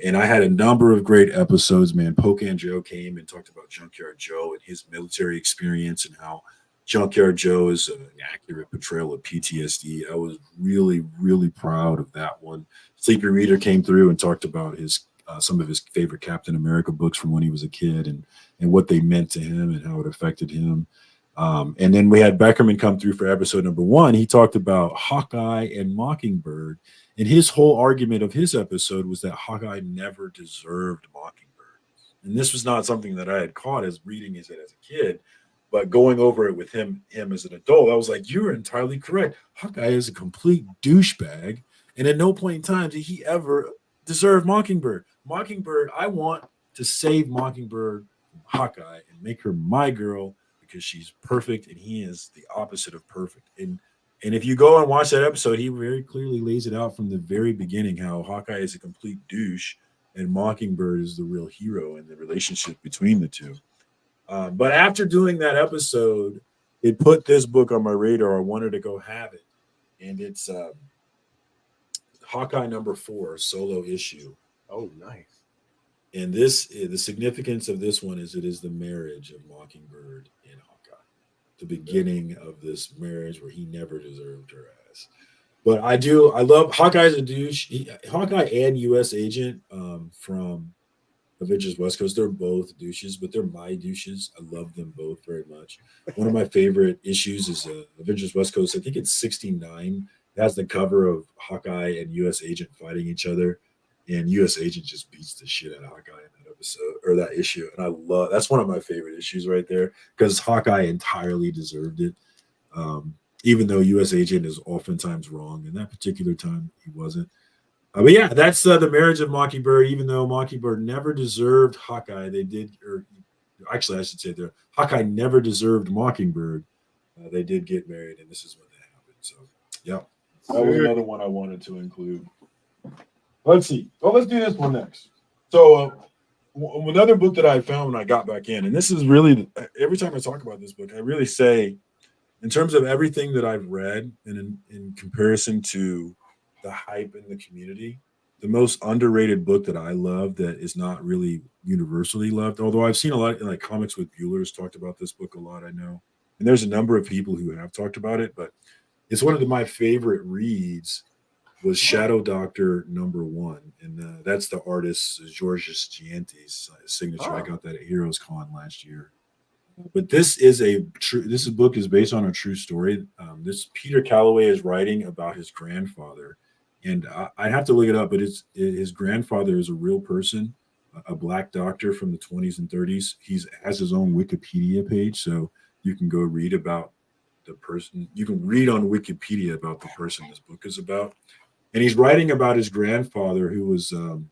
And I had a number of great episodes, man. Pocan Joe came and talked about Junkyard Joe and his military experience and how Junkyard Joe is an accurate portrayal of PTSD. I was really, really proud of that one. Sleepy Reader came through and talked about his some of his favorite Captain America books from when he was a kid and what they meant to him and how it affected him. And then we had Beckerman come through for episode number 1. He talked about Hawkeye and Mockingbird. And his whole argument of his episode was that Hawkeye never deserved Mockingbird. And this was not something that I had caught as reading it as a kid, but going over it with him as an adult, I was like, you're entirely correct. Hawkeye is a complete douchebag. And at no point in time did he ever deserve Mockingbird. Mockingbird, I want to save Mockingbird from Hawkeye and make her my girl because she's perfect and he is the opposite of perfect. And if you go and watch that episode, he very clearly lays it out from the very beginning how Hawkeye is a complete douche and Mockingbird is the real hero and the relationship between the two. But after doing that episode, it put this book on my radar. I wanted to go have it. And it's Hawkeye number 4, solo issue. Oh, nice. And the significance of this one is it is the marriage of Mockingbird and Hawkeye. The beginning of this marriage where he never deserved her ass. But I love Hawkeye's a douche. Hawkeye and U.S. agent from Avengers West Coast. They're both douches, but they're my douches. I love them both very much. One of my favorite issues is Avengers West Coast. I think it's 69. It has the cover of Hawkeye and U.S. Agent fighting each other, and U.S. Agent just beats the shit out of Hawkeye in that episode or that issue. And I love that's one of my favorite issues right there because Hawkeye entirely deserved it. Even though U.S. Agent is oftentimes wrong, in that particular time he wasn't. But yeah, that's the marriage of Mockingbird. Even though Mockingbird never deserved Hawkeye, they did, or actually, I should say, Hawkeye never deserved Mockingbird. They did get married, and this is when that happened. So, yeah, that was another one I wanted to include. Let's see. Well, let's do this one next. So, another book that I found when I got back in, and this is really every time I talk about this book, I really say, in terms of everything that I've read, and in comparison to the hype in the community, the most underrated book that I love that is not really universally loved, although I've seen a lot, like Comics with Bueller's talked about this book a lot, I know, and there's a number of people who have talked about it, but it's one of my favorite reads was Shadow Doctor #1, and that's the artist Georges Gianti's signature. I got that at Heroes Con last year. But this book is based on a true story. This Peter Calloway is writing about his grandfather, and I have to look it up. But his grandfather is a real person, a black doctor from the 20s and 30s. He has his own Wikipedia page, so you can go read about the person. You can read on Wikipedia about the person this book is about, and he's writing about his grandfather who was in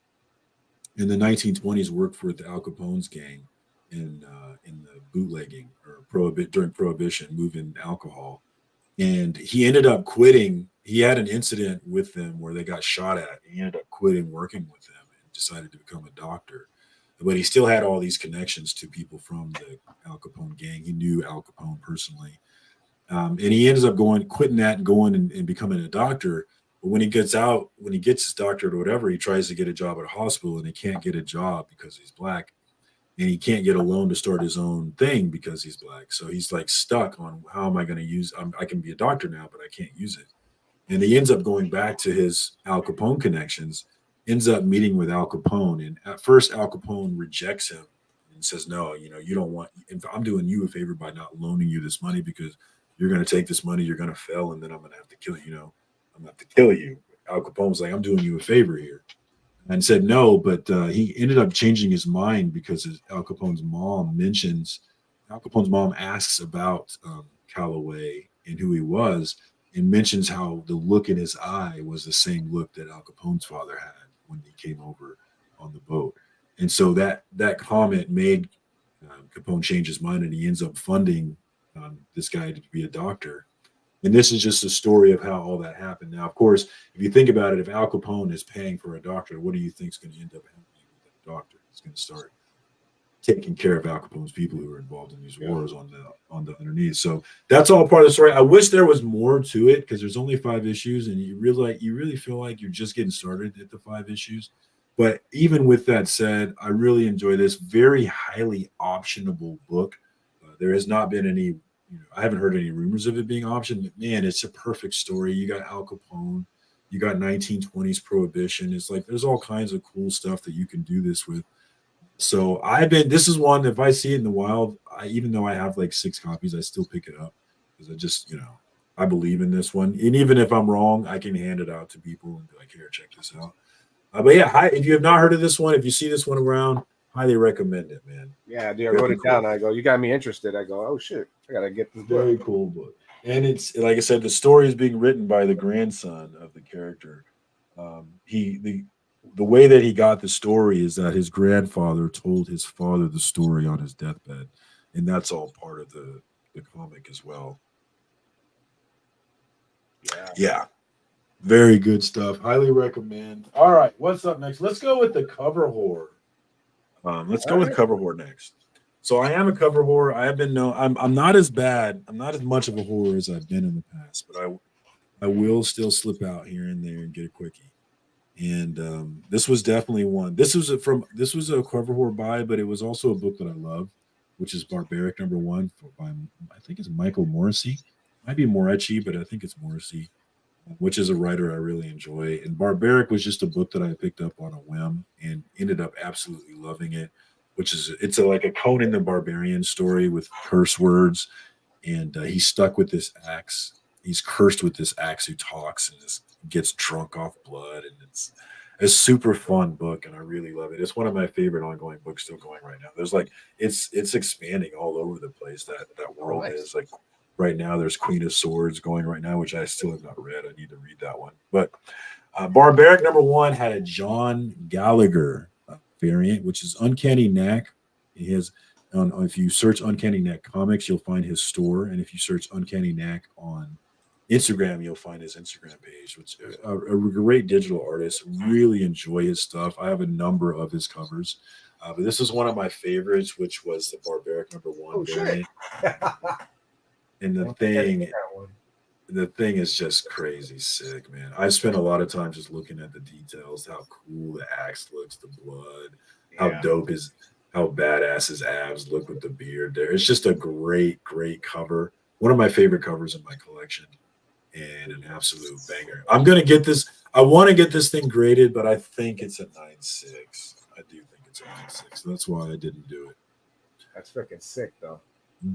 the 1920s worked for the Al Capone's gang in the bootlegging or during Prohibition, moving alcohol, and he ended up quitting. He had an incident with them where they got shot at. He ended up quitting working with them and decided to become a doctor, but he still had all these connections to people from the Al Capone gang. He knew Al Capone personally, and he ends up quitting that and going and becoming a doctor. But when he gets his doctorate or whatever, he tries to get a job at a hospital and he can't get a job because he's black. And he can't get a loan to start his own thing because he's black. So he's like stuck on how am I going to use, I can be a doctor now, but I can't use it. And he ends up going back to his Al Capone connections, ends up meeting with Al Capone. And at first Al Capone rejects him and says, no, you don't want, I'm doing you a favor by not loaning you this money because you're going to take this money, you're going to fail, and then I'm going to have to kill you. I'm going to have to kill you. Al Capone's like, I'm doing you a favor here. And said no, but he ended up changing his mind because Al Capone's mom asks about Calloway and who he was, and mentions how the look in his eye was the same look that Al Capone's father had when he came over on the boat. And so that comment made Capone change his mind, and he ends up funding this guy to be a doctor. And this is just a story of how all that happened. Now, of course, if you think about it, if Al Capone is paying for a doctor, what do you think is going to end up happening with that doctor? It's going to start taking care of Al Capone's people who are involved in these wars on the underneath. So that's all part of the story. I wish there was more to it because there's only 5 issues, and you really feel like you're just getting started at the 5 issues. But even with that said, I really enjoy this very highly optionable book. There has not been any. I haven't heard any rumors of it being optioned, but man, it's a perfect story. You got Al Capone, you got 1920s Prohibition. It's like there's all kinds of cool stuff that you can do this with. So this is one, if I see it in the wild, even though I have like 6 copies, I still pick it up because I just, I believe in this one. And even if I'm wrong, I can hand it out to people and be like, here, check this out. But yeah, if you have not heard of this one, if you see this one around, highly recommend it, man. Yeah, dude, I wrote it down. I go, you got me interested. I go, oh shit, I gotta get this book. Very cool book. And it's like I said, the story is being written by the grandson of the character. The way that he got the story is that his grandfather told his father the story on his deathbed, and that's all part of the comic as well. Yeah. Very good stuff. Highly recommend. All right, what's up next? Let's go with the cover horror. Let's go with cover horror next. So I am a cover horror. I have been I'm not as bad. I'm not as much of a horror as I've been in the past, but I will still slip out here and there and get a quickie. And this was definitely one. This was a cover horror buy, but it was also a book that I love, which is Barbaric #1 by I think it's Michael Morrissey. Might be Moretti, but I think it's Morrissey. which is a writer I really enjoy. And Barbaric was just a book that I picked up on a whim and ended up absolutely loving it, which is it's like a Conan the Barbarian story with curse words. And he's stuck with this axe. He's cursed with this axe who talks and just gets drunk off blood. And it's a super fun book, and I really love it. It's one of my favorite ongoing books still going right now. There's like it's expanding all over the place. That world is like right now. There's Queen of Swords going right now, which I still have not read. I need to read that one. But Barbaric #1 had a John Gallagher variant, which is Uncanny Knack. He has if you search Uncanny Knack Comics, you'll find his store, and if you search Uncanny Knack on Instagram, you'll find his Instagram page, which a great digital artist. Really enjoy his stuff. I have a number of his covers, but this is one of my favorites, which was the Barbaric #1 variant. And the thing is just crazy sick, man. I spent a lot of time just looking at the details, how cool the axe looks, the blood, how dope is. How badass his abs look with the beard there. It's just a great, great cover. One of my favorite covers in my collection and an absolute banger. I'm going to get this. I want to get this thing graded, but I think it's a 9.6. I do think it's a 9.6. That's why I didn't do it. That's freaking sick, though.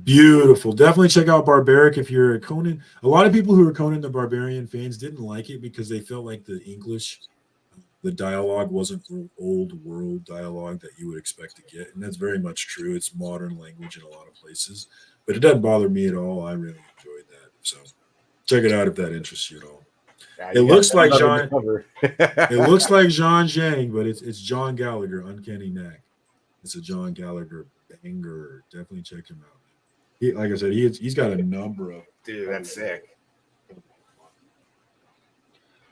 Beautiful. Definitely check out Barbaric if you're a Conan. A lot of people who are Conan the Barbarian fans didn't like it because they felt like the English the dialogue wasn't old world dialogue that you would expect to get. And that's very much true. It's modern language in a lot of places, but it doesn't bother me at all. I really enjoyed that. So check it out if that interests you at all. It looks like John. It looks like John Zhang, but it's John Gallagher, Uncanny Knack. It's a John Gallagher banger. Definitely check him out. He, like I said, he's got a number of. Dude, that's sick.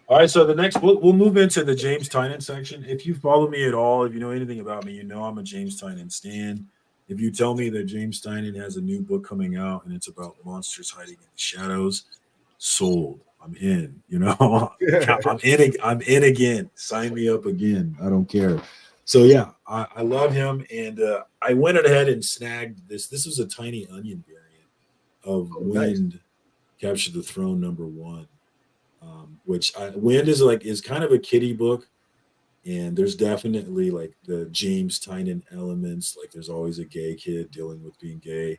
All right, so the next we'll move into the James Tynion section. If you follow me at all, if you know anything about me, you know I'm a James Tynion stan. If you tell me that James Tynion has a new book coming out and it's about monsters hiding in the shadows, sold. I'm in. You know, I'm in again. Sign me up again. I don't care. So yeah, I love him, and I went ahead and snagged this. This was a Tiny Onion variant of Wind Capture the Throne #1. Which Wind is kind of a kiddie book, and there's definitely like the James Tynion elements. Like there's always a gay kid dealing with being gay,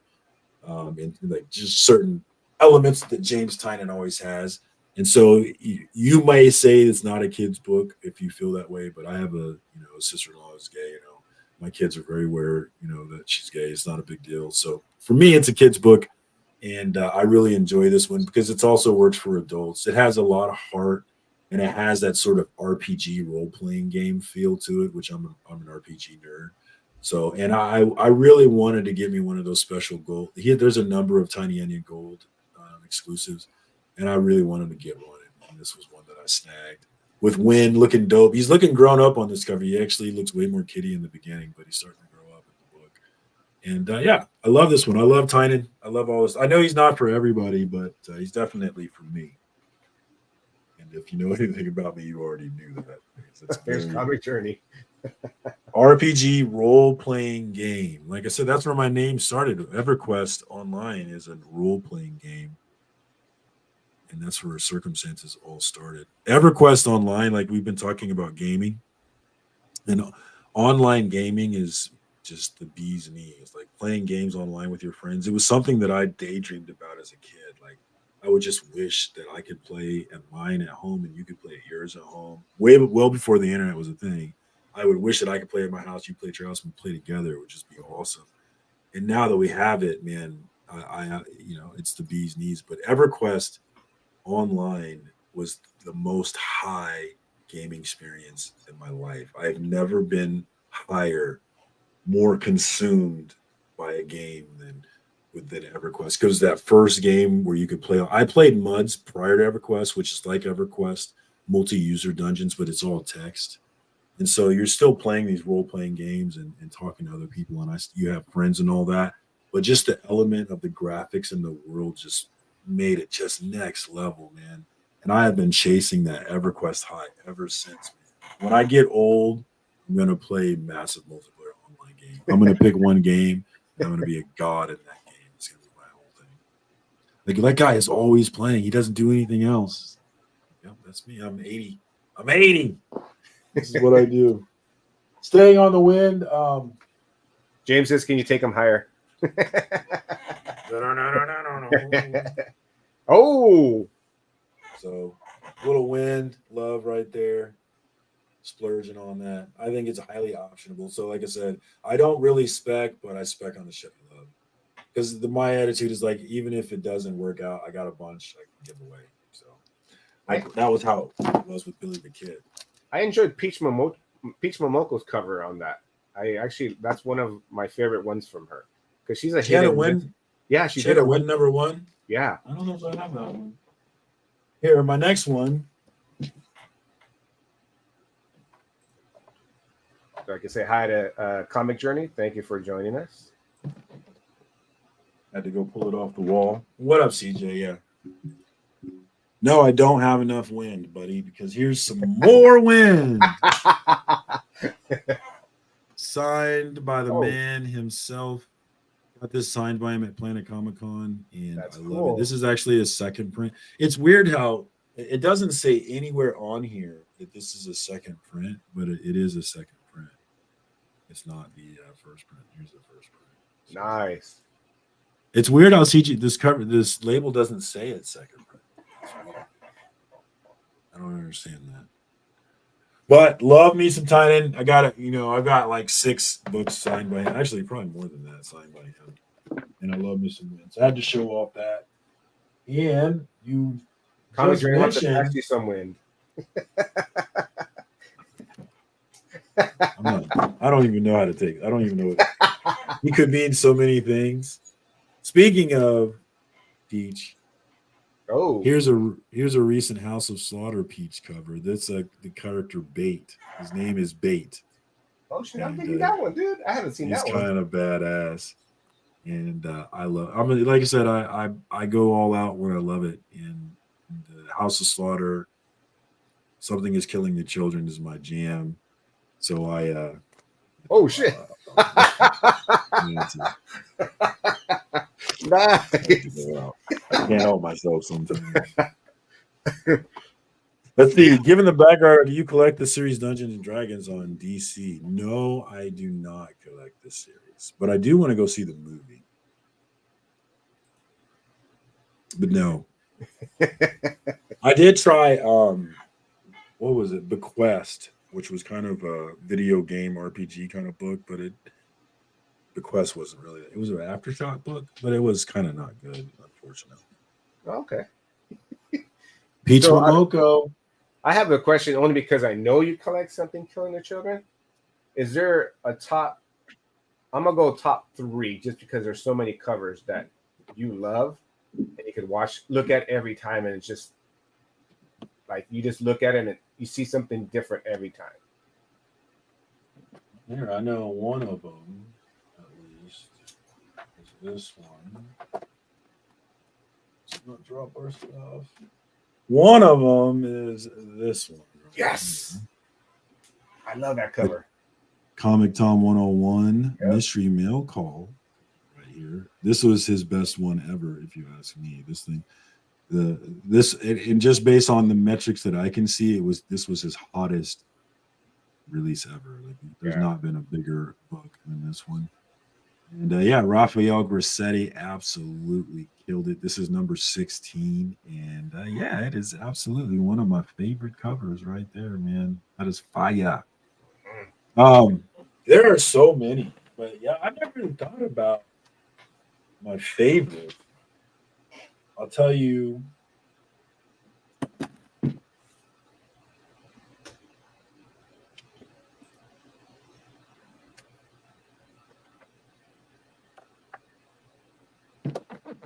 and like just certain elements that James Tynion always has. And so you may say it's not a kid's book if you feel that way, but I have a sister-in-law who's gay. My kids are very aware that she's gay. It's not a big deal. So for me, it's a kid's book. And I really enjoy this one because it also works for adults. It has a lot of heart, and it has that sort of RPG role-playing game feel to it, which I'm an RPG nerd. So, and I really wanted to get me one of those special gold. There's a number of Tiny Onion Gold exclusives, and I really wanted to get one. And this was one that I snagged. With Wind looking dope. He's looking grown up on this cover. He actually looks way more kiddie in the beginning, but he's starting to grow up in the book. And yeah, I love this one. I love Tynion. I love all this. I know he's not for everybody, but he's definitely for me. And if you know anything about me, you already knew that. There's Comic Journey. RPG role-playing game. Like I said, that's where my name started. EverQuest Online is a role-playing game. And that's where Surcam Stances all started. EverQuest Online, like we've been talking about gaming. And online gaming is just the bee's knees. Like playing games online with your friends. It was something that I daydreamed about as a kid. Like I would just wish that I could play at mine at home and you could play at yours at home. Well before the internet was a thing. I would wish that I could play at my house, you play at your house, and play together. It would just be awesome. And now that we have it, man, I it's the bee's knees. But EverQuest Online was the most high gaming experience in my life. I've never been higher, more consumed by a game than EverQuest. Because that first game where you could play, I played MUDs prior to EverQuest, which is like EverQuest, multi-user dungeons, but it's all text. And so you're still playing these role-playing games and talking to other people, and you have friends and all that. But just the element of the graphics in the world just made it just next level, man. And I have been chasing that EverQuest high ever since, man. When I get old, I'm going to play massive multiplayer online game. I'm going to pick one game, and I'm going to be a god in that game. It's going to be my whole thing. Like that guy is always playing. He doesn't do anything else. Yep, that's me. I'm 80. I'm 80. This is what I do. Staying on the wind. James says, can you take him higher? No. Oh, So, little wind, love right there. Splurging on that. I think it's highly optionable. So, like I said, I don't really spec, but I spec on the shit I love. Because my attitude is like, even if it doesn't work out, I got a bunch I can give away. So, that was how it was with Billy the Kid. I enjoyed Peach Momoko's cover on that. That's one of my favorite ones from her because she's a She had a win. Yeah, she did a win number one. Yeah, I don't know if I have that one. Here, my next one. So I can say hi to Comic Journey. Thank you for joining us. Had to go pull it off the wall. What up, CJ? Yeah. No, I don't have enough wind, buddy, because here's some more wind. Signed by the man himself. Got this signed by him at Planet Comic-Con, and That's I cool. love it. This is actually a second print. It's weird how it doesn't say anywhere on here that this is a second print, but it is a second print. It's not the first print. Here's the first print. So Nice. it's weird how CG this label doesn't say it's second print. I don't understand that. But love me some Tynan. I got it. I've got like 6 books signed by him. Actually, probably more than that signed by him. And I love me some wins. I had to show off that. And you Comic Journey wants to pass you some wind. I don't even know how to take it. I don't even know what he could mean so many things. Speaking of Peach, here's a recent House of Slaughter Peach cover. That's the character Bait. His name is Bait. Oh shit! I'm thinking that one, dude. I haven't seen that one. He's kind of badass, and I love. I mean, like I said, I go all out when I love it. And the House of Slaughter, Something Is Killing the Children is my jam. So I. Oh shit! Nice. I can't help myself sometimes. Let's see. Given the background, do you collect the series Dungeons and Dragons on DC? No, I do not collect the series, but I do want to go see the movie. But no, I did try. What was it? Bequest, which was kind of a video game RPG kind of book, but Bequest wasn't really. It was an Aftershock book, but it was kind of not good, unfortunately. Okay. Peach So Momoko. I have a question only because I know you collect Something Killing the Children. Is there a top? I'm gonna go top 3 just because there's so many covers that you love and you could look at every time, and it's just like you just look at it and you see something different every time. Here, I know one of them. This one. Let's not drop our stuff. One of them is this one. Yes. I love that cover. Comic Tom 101 Mystery Mail Call right here. This was his best one ever, if you ask me. This thing, and just based on the metrics that I can see, this was his hottest release ever. Like, there's not been a bigger book than this one. And Raphael Grassetti absolutely killed it. This is number 16. And it is absolutely one of my favorite covers right there, man. That is fire. There are so many. But I never even thought about my favorite. I'll tell you.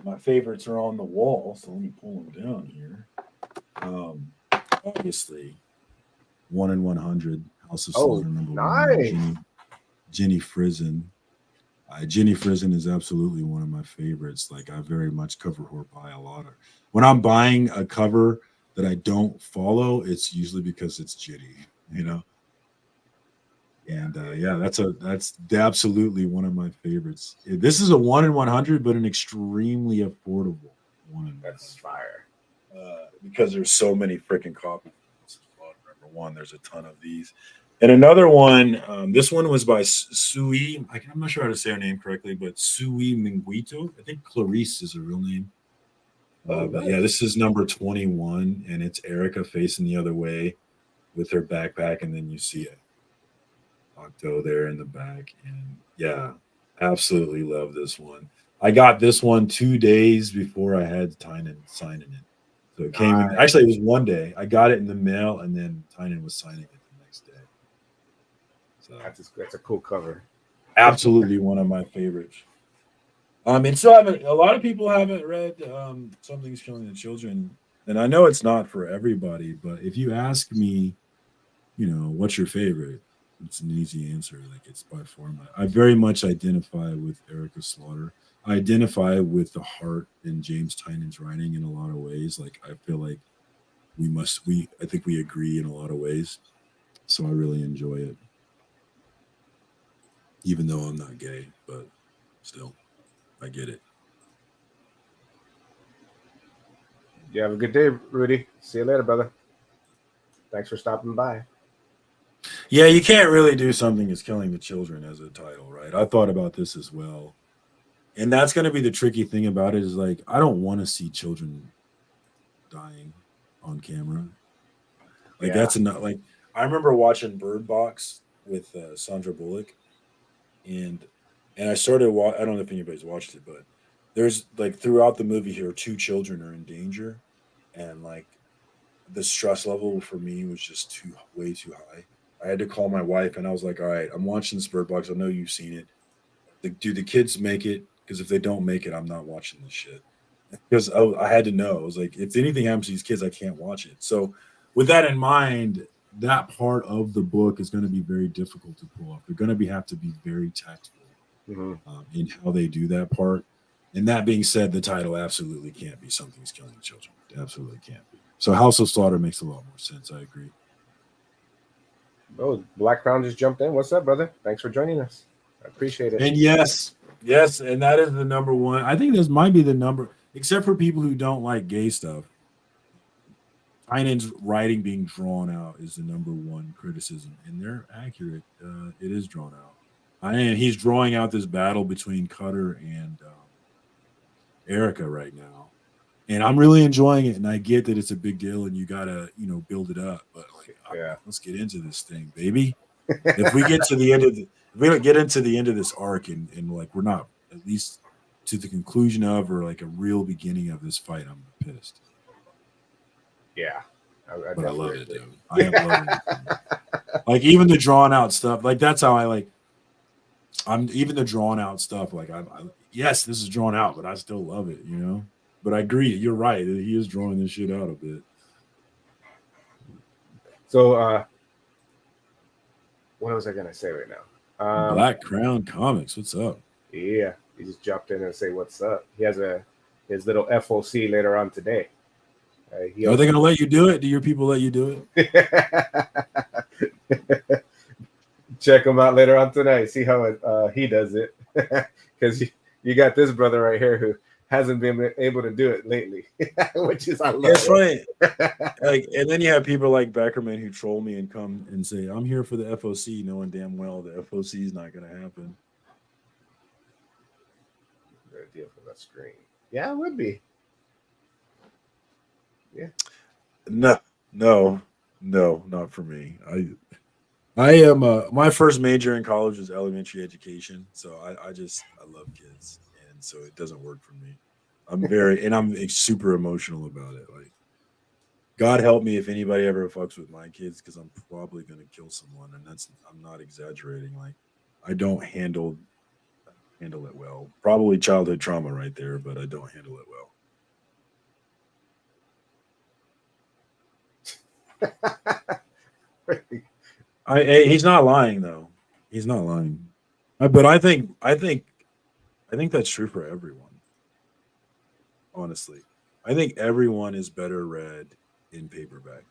My favorites are on the wall, so let me pull them down here. Obviously, 1 in 100 House of Slaughter number 1. Jenny Frizen. Jenny Frizen is absolutely one of my favorites. Like, I very much cover her by a lot of. When I'm buying a cover that I don't follow, it's usually because it's Jenny, And that's absolutely one of my favorites. This is a 1 in 100, but an extremely affordable one. That's fire. because there's so many freaking copies. Number one, there's a ton of these. And another one, this one was by Sui. I'm not sure how to say her name correctly, but Sui Minguito. I think Clarice is her real name. But yeah, this is number 21, and it's Erica facing the other way with her backpack, and then you see it. Octo there in the back. And yeah, absolutely love this one. I got this one 2 days before I had Tynan signing it. So it came in. Actually, it was one day. I got it in the mail, and then Tynan was signing it the next day. So that's a cool cover. Absolutely one of my favorites. And still haven't. A lot of people haven't read Something's Killing the Children, and I know it's not for everybody. But if you ask me, what's your favorite? It's an easy answer. Like, it's by far I very much identify with Erica Slaughter. I identify with the heart in James Tynan's writing in a lot of ways. Like, I feel like I think we agree in a lot of ways. So I really enjoy it. Even though I'm not gay, but still, I get it. You have a good day, Rudy. See you later, brother. Thanks for stopping by. Yeah, you can't really do Something Is Killing the Children as a title, right? I thought about this as well. And that's going to be the tricky thing about it is, like, I don't want to see children dying on camera. Like, that's enough. Like, I remember watching Bird Box with Sandra Bullock. And I started, I don't know if anybody's watched it, but there's, like, throughout the movie here, 2 children are in danger. And, like, the stress level for me was just way too high. I had to call my wife, and I was like, all right, I'm watching this Bird Box. I know you've seen it. Like, do the kids make it? Because if they don't make it, I'm not watching this shit. Because I had to know. I was like, if anything happens to these kids, I can't watch it. So with that in mind, that part of the book is going to be very difficult to pull off. They're going to have to be very tactful in how they do that part. And that being said, the title absolutely can't be Something's Killing Children. It absolutely can't be. So House of Slaughter makes a lot more sense. I agree. Oh, Black Crown just jumped in. What's up, brother? Thanks for joining us. I appreciate it. And yes, and that is the number one. I think this might be the number, except for people who don't like gay stuff. Tynan's writing being drawn out is the number one criticism, and they're accurate. It is drawn out. And he's drawing out this battle between Cutter and Erica right now. And I'm really enjoying it, and I get that it's a big deal, and you gotta, build it up. But let's get into this thing, baby. If we get to the end of if we don't get into the end of this arc, and like we're not at least to the conclusion of, or like a real beginning of this fight, I'm pissed. Yeah, but I love it, dude. I am loving it. Like, even the drawn out stuff, like that's how I like. I'm even the drawn out stuff. Like, yes, this is drawn out, but I still love it, But I agree. You're right. He is drawing this shit out a bit. So, what was I gonna say right now? Black Crown Comics. What's up? Yeah, he just jumped in and say what's up. He has his little FOC later on today. Are they gonna let you do it? Do your people let you do it? Check him out later on tonight. See how he does it, because you got this brother right here who hasn't been able to do it lately, which is I love. That's right. Like, and then you have people like Beckerman who troll me and come and say, "I'm here for the FOC," knowing damn well the FOC is not going to happen. Good deal for that screen. Yeah, it would be. Yeah. No, not for me. I am my first major in college was elementary education, so I love kids, and so it doesn't work for me. I'm super emotional about it. Like, God help me if anybody ever fucks with my kids, because I'm probably gonna kill someone, and I'm not exaggerating. Like, I don't handle it well. Probably childhood trauma right there, but I don't handle it well. He's not lying though. He's not lying. But I think that's true for everyone. Honestly, I think everyone is better read in paperback,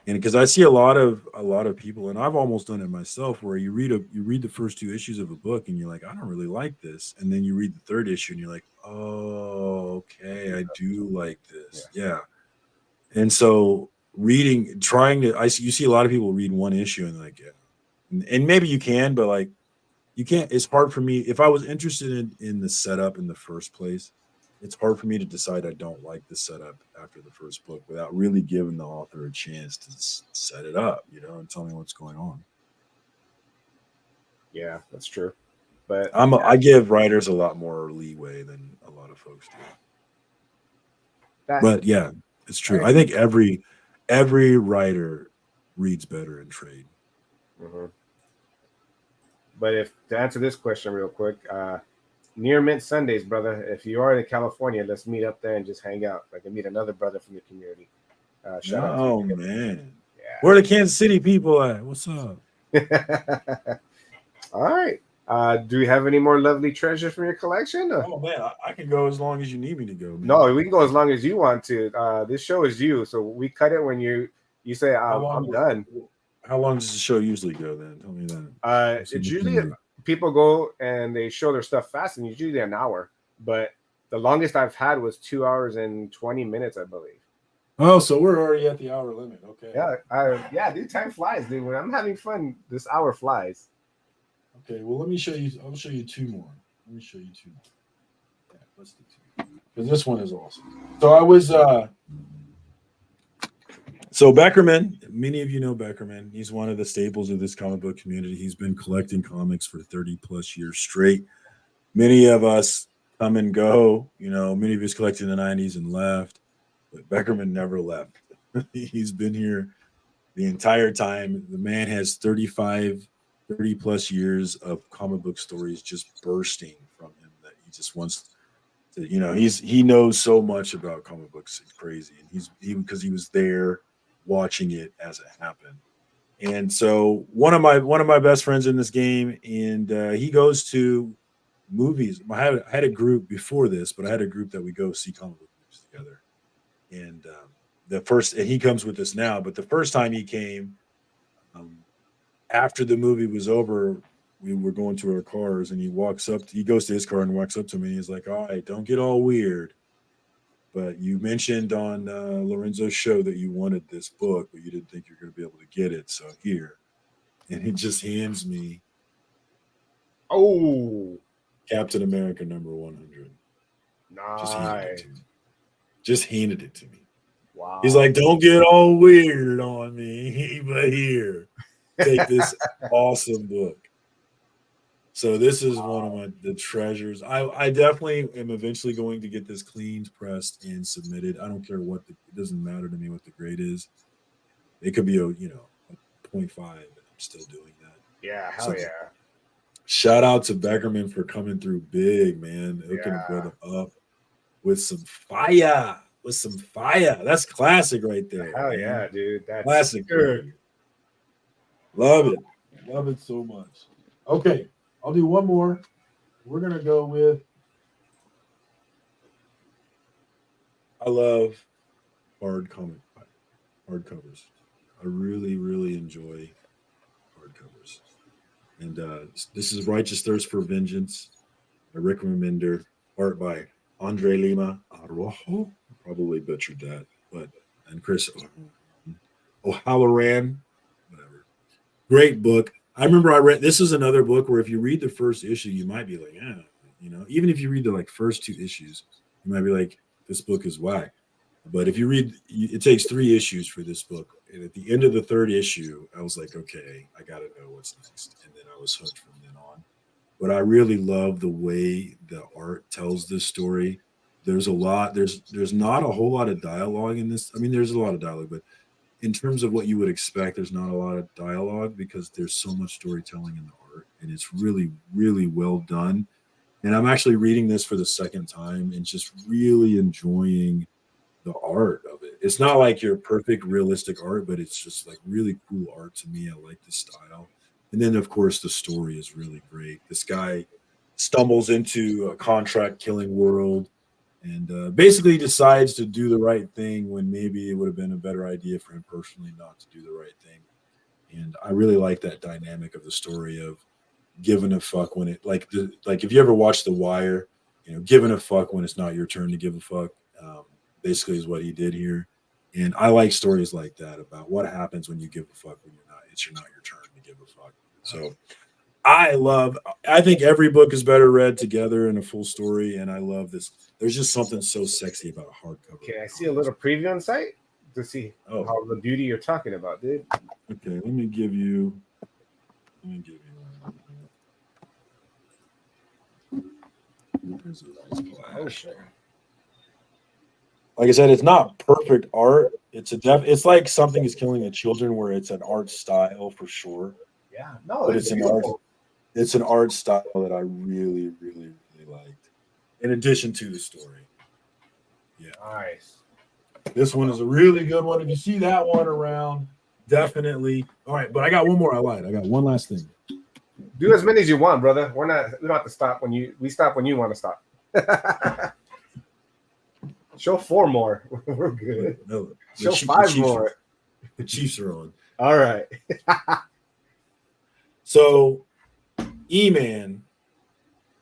and because I see a lot of people, and I've almost done it myself, where you read the first 2 issues of a book, and you're like, I don't really like this, and then you read the 3rd issue, and you're like, oh, okay, I do like this, yeah. And so you see a lot of people read one issue and like, yeah, and maybe you can, but like you can't. It's hard for me if I was interested in the setup in the first place. It's hard for me to decide I don't like the setup after the first book without really giving the author a chance to set it up, and tell me what's going on. Yeah, that's true. But I give writers a lot more leeway than a lot of folks do. But yeah, it's true. I think every writer reads better in trade. Mm-hmm. But to answer this question real quick, near Mint Sundays, brother. If you are in California, let's meet up there and just hang out. I can meet another brother from the community. Shout out to you. Oh man, yeah. Where are the Kansas City people at? What's up? All right. Do you have any more lovely treasures from your collection? Oh man, I can go as long as you need me to go. Man. No, we can go as long as you want to. This show is you, so we cut it when you say I'm done. How long does the show usually go? Then tell me that. It's usually people go and they show their stuff fast, and usually an hour. But the longest I've had was 2 hours and 20 minutes, I believe. Oh, so we're already at the hour limit. Okay. Yeah, dude, time flies, dude. When I'm having fun, this hour flies. Okay, well, let me show you. I'll show you two more. Let me show you two more. Yeah, let's do two. Because this one is awesome. So I was. So Beckerman, many of you know Beckerman. He's one of the staples of this comic book community. He's been collecting comics for 30 plus years straight. Many of us come and go. Many of us collected in the 90s and left, but Beckerman never left. He's been here the entire time. The man has 30 plus years of comic book stories just bursting from him that he just wants to, he knows so much about comic books. It's crazy. And because he was there watching it as it happened. And so one of my best friends in this game, and he goes to movies. I had a group before this, but I had a group that we go see comic book movies together. And he comes with us now, but the first time he came, after the movie was over, we were going to our cars, and he goes to his car and walks up to me. And he's like, "All right, don't get all weird, but you mentioned on Lorenzo's show that you wanted this book, but you didn't think you're going to be able to get it. So here," and he just hands me, Captain America number 100. Nice. Just handed it to me. Wow. He's like, "Don't get all weird on me, but here, take this awesome book." So this is one of the treasures. I definitely am eventually going to get this cleaned, pressed, and submitted. I don't care it doesn't matter to me what the grade is. It could be a 0.5, and I'm still doing that. Yeah, hell yeah. Shout out to Beckerman for coming through big, man. Hooking a brother up with some fire. That's classic right there. Hell yeah, dude. That's classic. Good. Love it so much. Okay, I'll do one more. We're gonna go with. I love hardcovers. I really, really enjoy hardcovers. And this is Righteous Thirst for Vengeance by Rick Remender, art by Andre Lima Arrojo. Probably butchered that, and Chris O'Halloran, whatever. Great book. I remember I read, this is another book where if you read the first issue, you might be like, even if you read the first two issues, you might be like, this book is whack. But if you read, it takes 3 issues for this book. And at the end of the 3rd issue, I was like, okay, I got to know what's next. And then I was hooked from then on. But I really love the way the art tells this story. There's not a whole lot of dialogue in this. I mean, there's a lot of dialogue, but in terms of what you would expect, there's not a lot of dialogue because there's so much storytelling in the art, and it's really, really well done. And I'm actually reading this for the 2nd time and just really enjoying the art of it. It's not like your perfect realistic art, but it's just like really cool art to me. I like the style. And then of course the story is really great. This guy stumbles into a contract killing world and basically decides to do the right thing when maybe it would have been a better idea for him personally not to do the right thing. And I really like that dynamic of the story of giving a fuck when it like if you ever watch The Wire, giving a fuck when it's not your turn to give a fuck. Basically is what he did here. And I like stories like that about what happens when you give a fuck when it's not your turn to give a fuck. So I think every book is better read together in a full story, and I love this. There's just something so sexy about a hardcover. Can I see a little preview on site to see how the beauty you're talking about, dude? Okay, let me give you. Oh, sure. Like I said, it's not perfect art. It's like Something Is Killing the Children, where it's an art style for sure. Yeah, no, But it's an art style that I really, really, really liked. In addition to the story. Yeah. Nice. This one is a really good one. If you see that one around, definitely. All right, but I got one more. I lied. I got one last thing. Do as many as you want, brother. We don't have to stop we stop when you want to stop. Show 4 more. We're good. No, Show 5 more. The Chiefs are on. All right. So, E-Man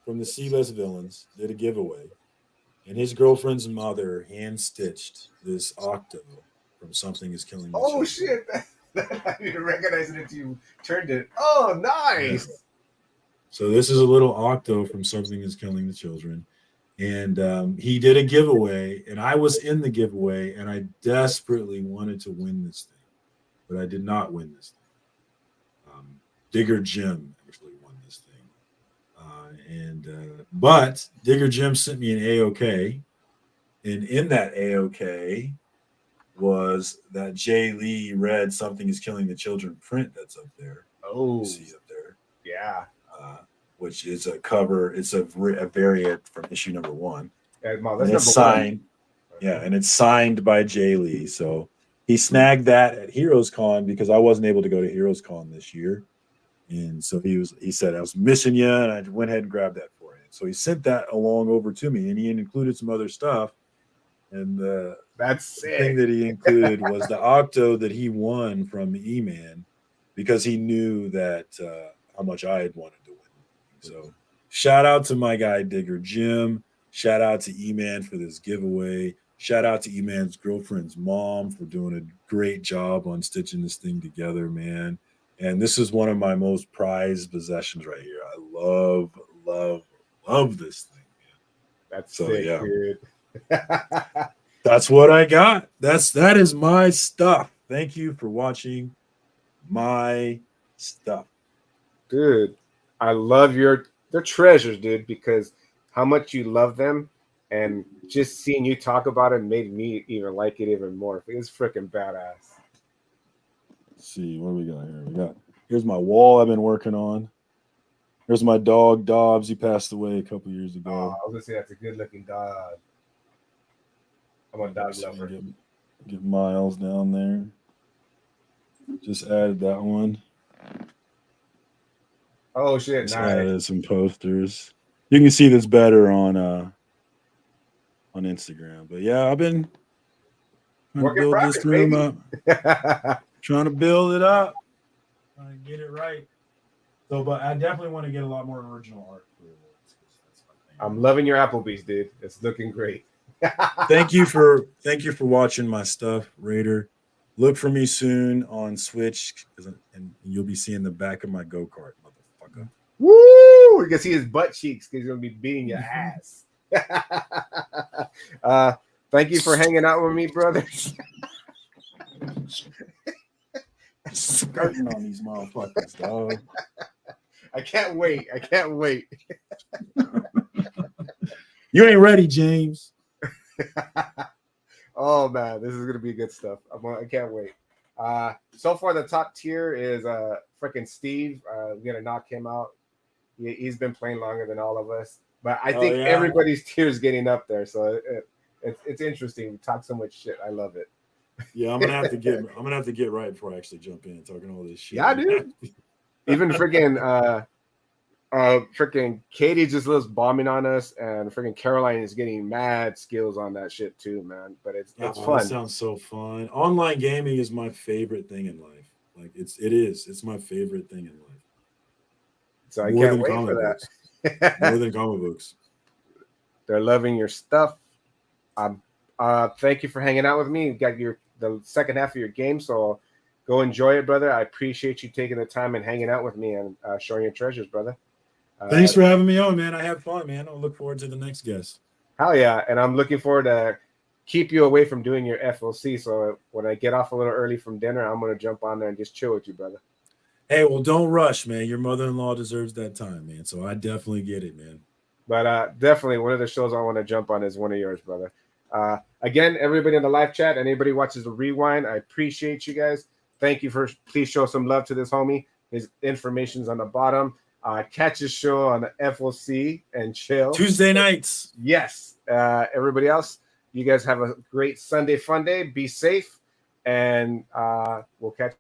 from the C-List Villains did a giveaway, and his girlfriend's mother hand-stitched this octo from Something Is Killing the Children. Shit. I didn't recognize it until you turned it. Oh, nice. Yeah. So this is a little octo from Something Is Killing the Children. And he did a giveaway, and I was in the giveaway, and I desperately wanted to win this thing, but I did not win this thing. Digger Jim actually won this thing. But Digger Jim sent me an AOK, and in that AOK was that Jay Lee read Something Is Killing the Children print that's up there. Oh, you see up there. Yeah. Which is a cover. It's a variant from issue number 1. And it's signed. Yeah, and it's signed by Jay Lee. So he snagged that at Heroes Con because I wasn't able to go to Heroes Con this year. And so he said, I was missing you, and I went ahead and grabbed that for him. So he sent that along over to me, and he included some other stuff. And that's sick. Thing that he included was the octo that he won from E-Man because he knew that how much I had wanted to win. So shout out to my guy Digger Jim. Shout out to E-Man for this giveaway. Shout out to E-Man's girlfriend's mom for doing a great job on stitching this thing together, man. And this is one of my most prized possessions right here. I love this thing, man. That's so sick, yeah. Dude. That's what I got. That is my stuff. Thank you for watching my stuff. Dude, I love they're treasures, dude, because how much you love them, and just seeing you talk about it made me even like it even more. It's freaking badass. Let's see what we got here. Here's my wall I've been working on. There's my dog Dobbs. He passed away a couple years ago. Oh, I was gonna say that's a good looking dog. I'm a dog lover. Get Miles down there. Just added that one. Oh shit! Just nice. Added some posters. You can see this better on Instagram. But yeah, I've been trying to build this room up. Trying to build it up. Trying to get it right. So, but I definitely want to get a lot more original art for it. I'm loving your Applebee's, dude. It's looking great. Thank you for watching my stuff, Raider. Look for me soon on Switch, and you'll be seeing the back of my go-kart, motherfucker. Woo! You can see his butt cheeks because he's gonna be beating your ass. Thank you for hanging out with me, brother. Skirting on these motherfuckers, dog. I can't wait. You ain't ready, James. Oh man, this is gonna be good stuff. I can't wait. So far the top tier is freaking Steve. We're gonna knock him out. He's been playing longer than all of us, but I think everybody's tier is getting up there. So it's interesting. We talk so much shit. I love it. Yeah, I'm gonna have to get right before I actually jump in talking all this shit. Yeah, dude. Even freaking Katie just loves bombing on us, and freaking Caroline is getting mad skills on that shit too, man. But it's fun. That sounds so fun. Online gaming is my favorite thing in life. Like it's my favorite thing in life. So I can't wait for that. More than comic books. They're loving your stuff. Thank you for hanging out with me. You got your the second half of your game. So go enjoy it, brother. I appreciate you taking the time and hanging out with me and showing your treasures, brother. Thanks for having me on, man. I had fun, man. I'll look forward to the next guest. Hell yeah. And I'm looking forward to keep you away from doing your FOC. So when I get off a little early from dinner, I'm going to jump on there and just chill with you, brother. Hey, well, don't rush, man. Your mother-in-law deserves that time, man. So I definitely get it, man. But definitely one of the shows I want to jump on is one of yours, brother. Again, everybody in the live chat, anybody watches the rewind, I appreciate you guys. Thank you please show some love to this homie. His information's on the bottom. Catch his show on the FOC and chill. Tuesday nights. Yes. Everybody else, you guys have a great Sunday fun day. Be safe, and we'll catch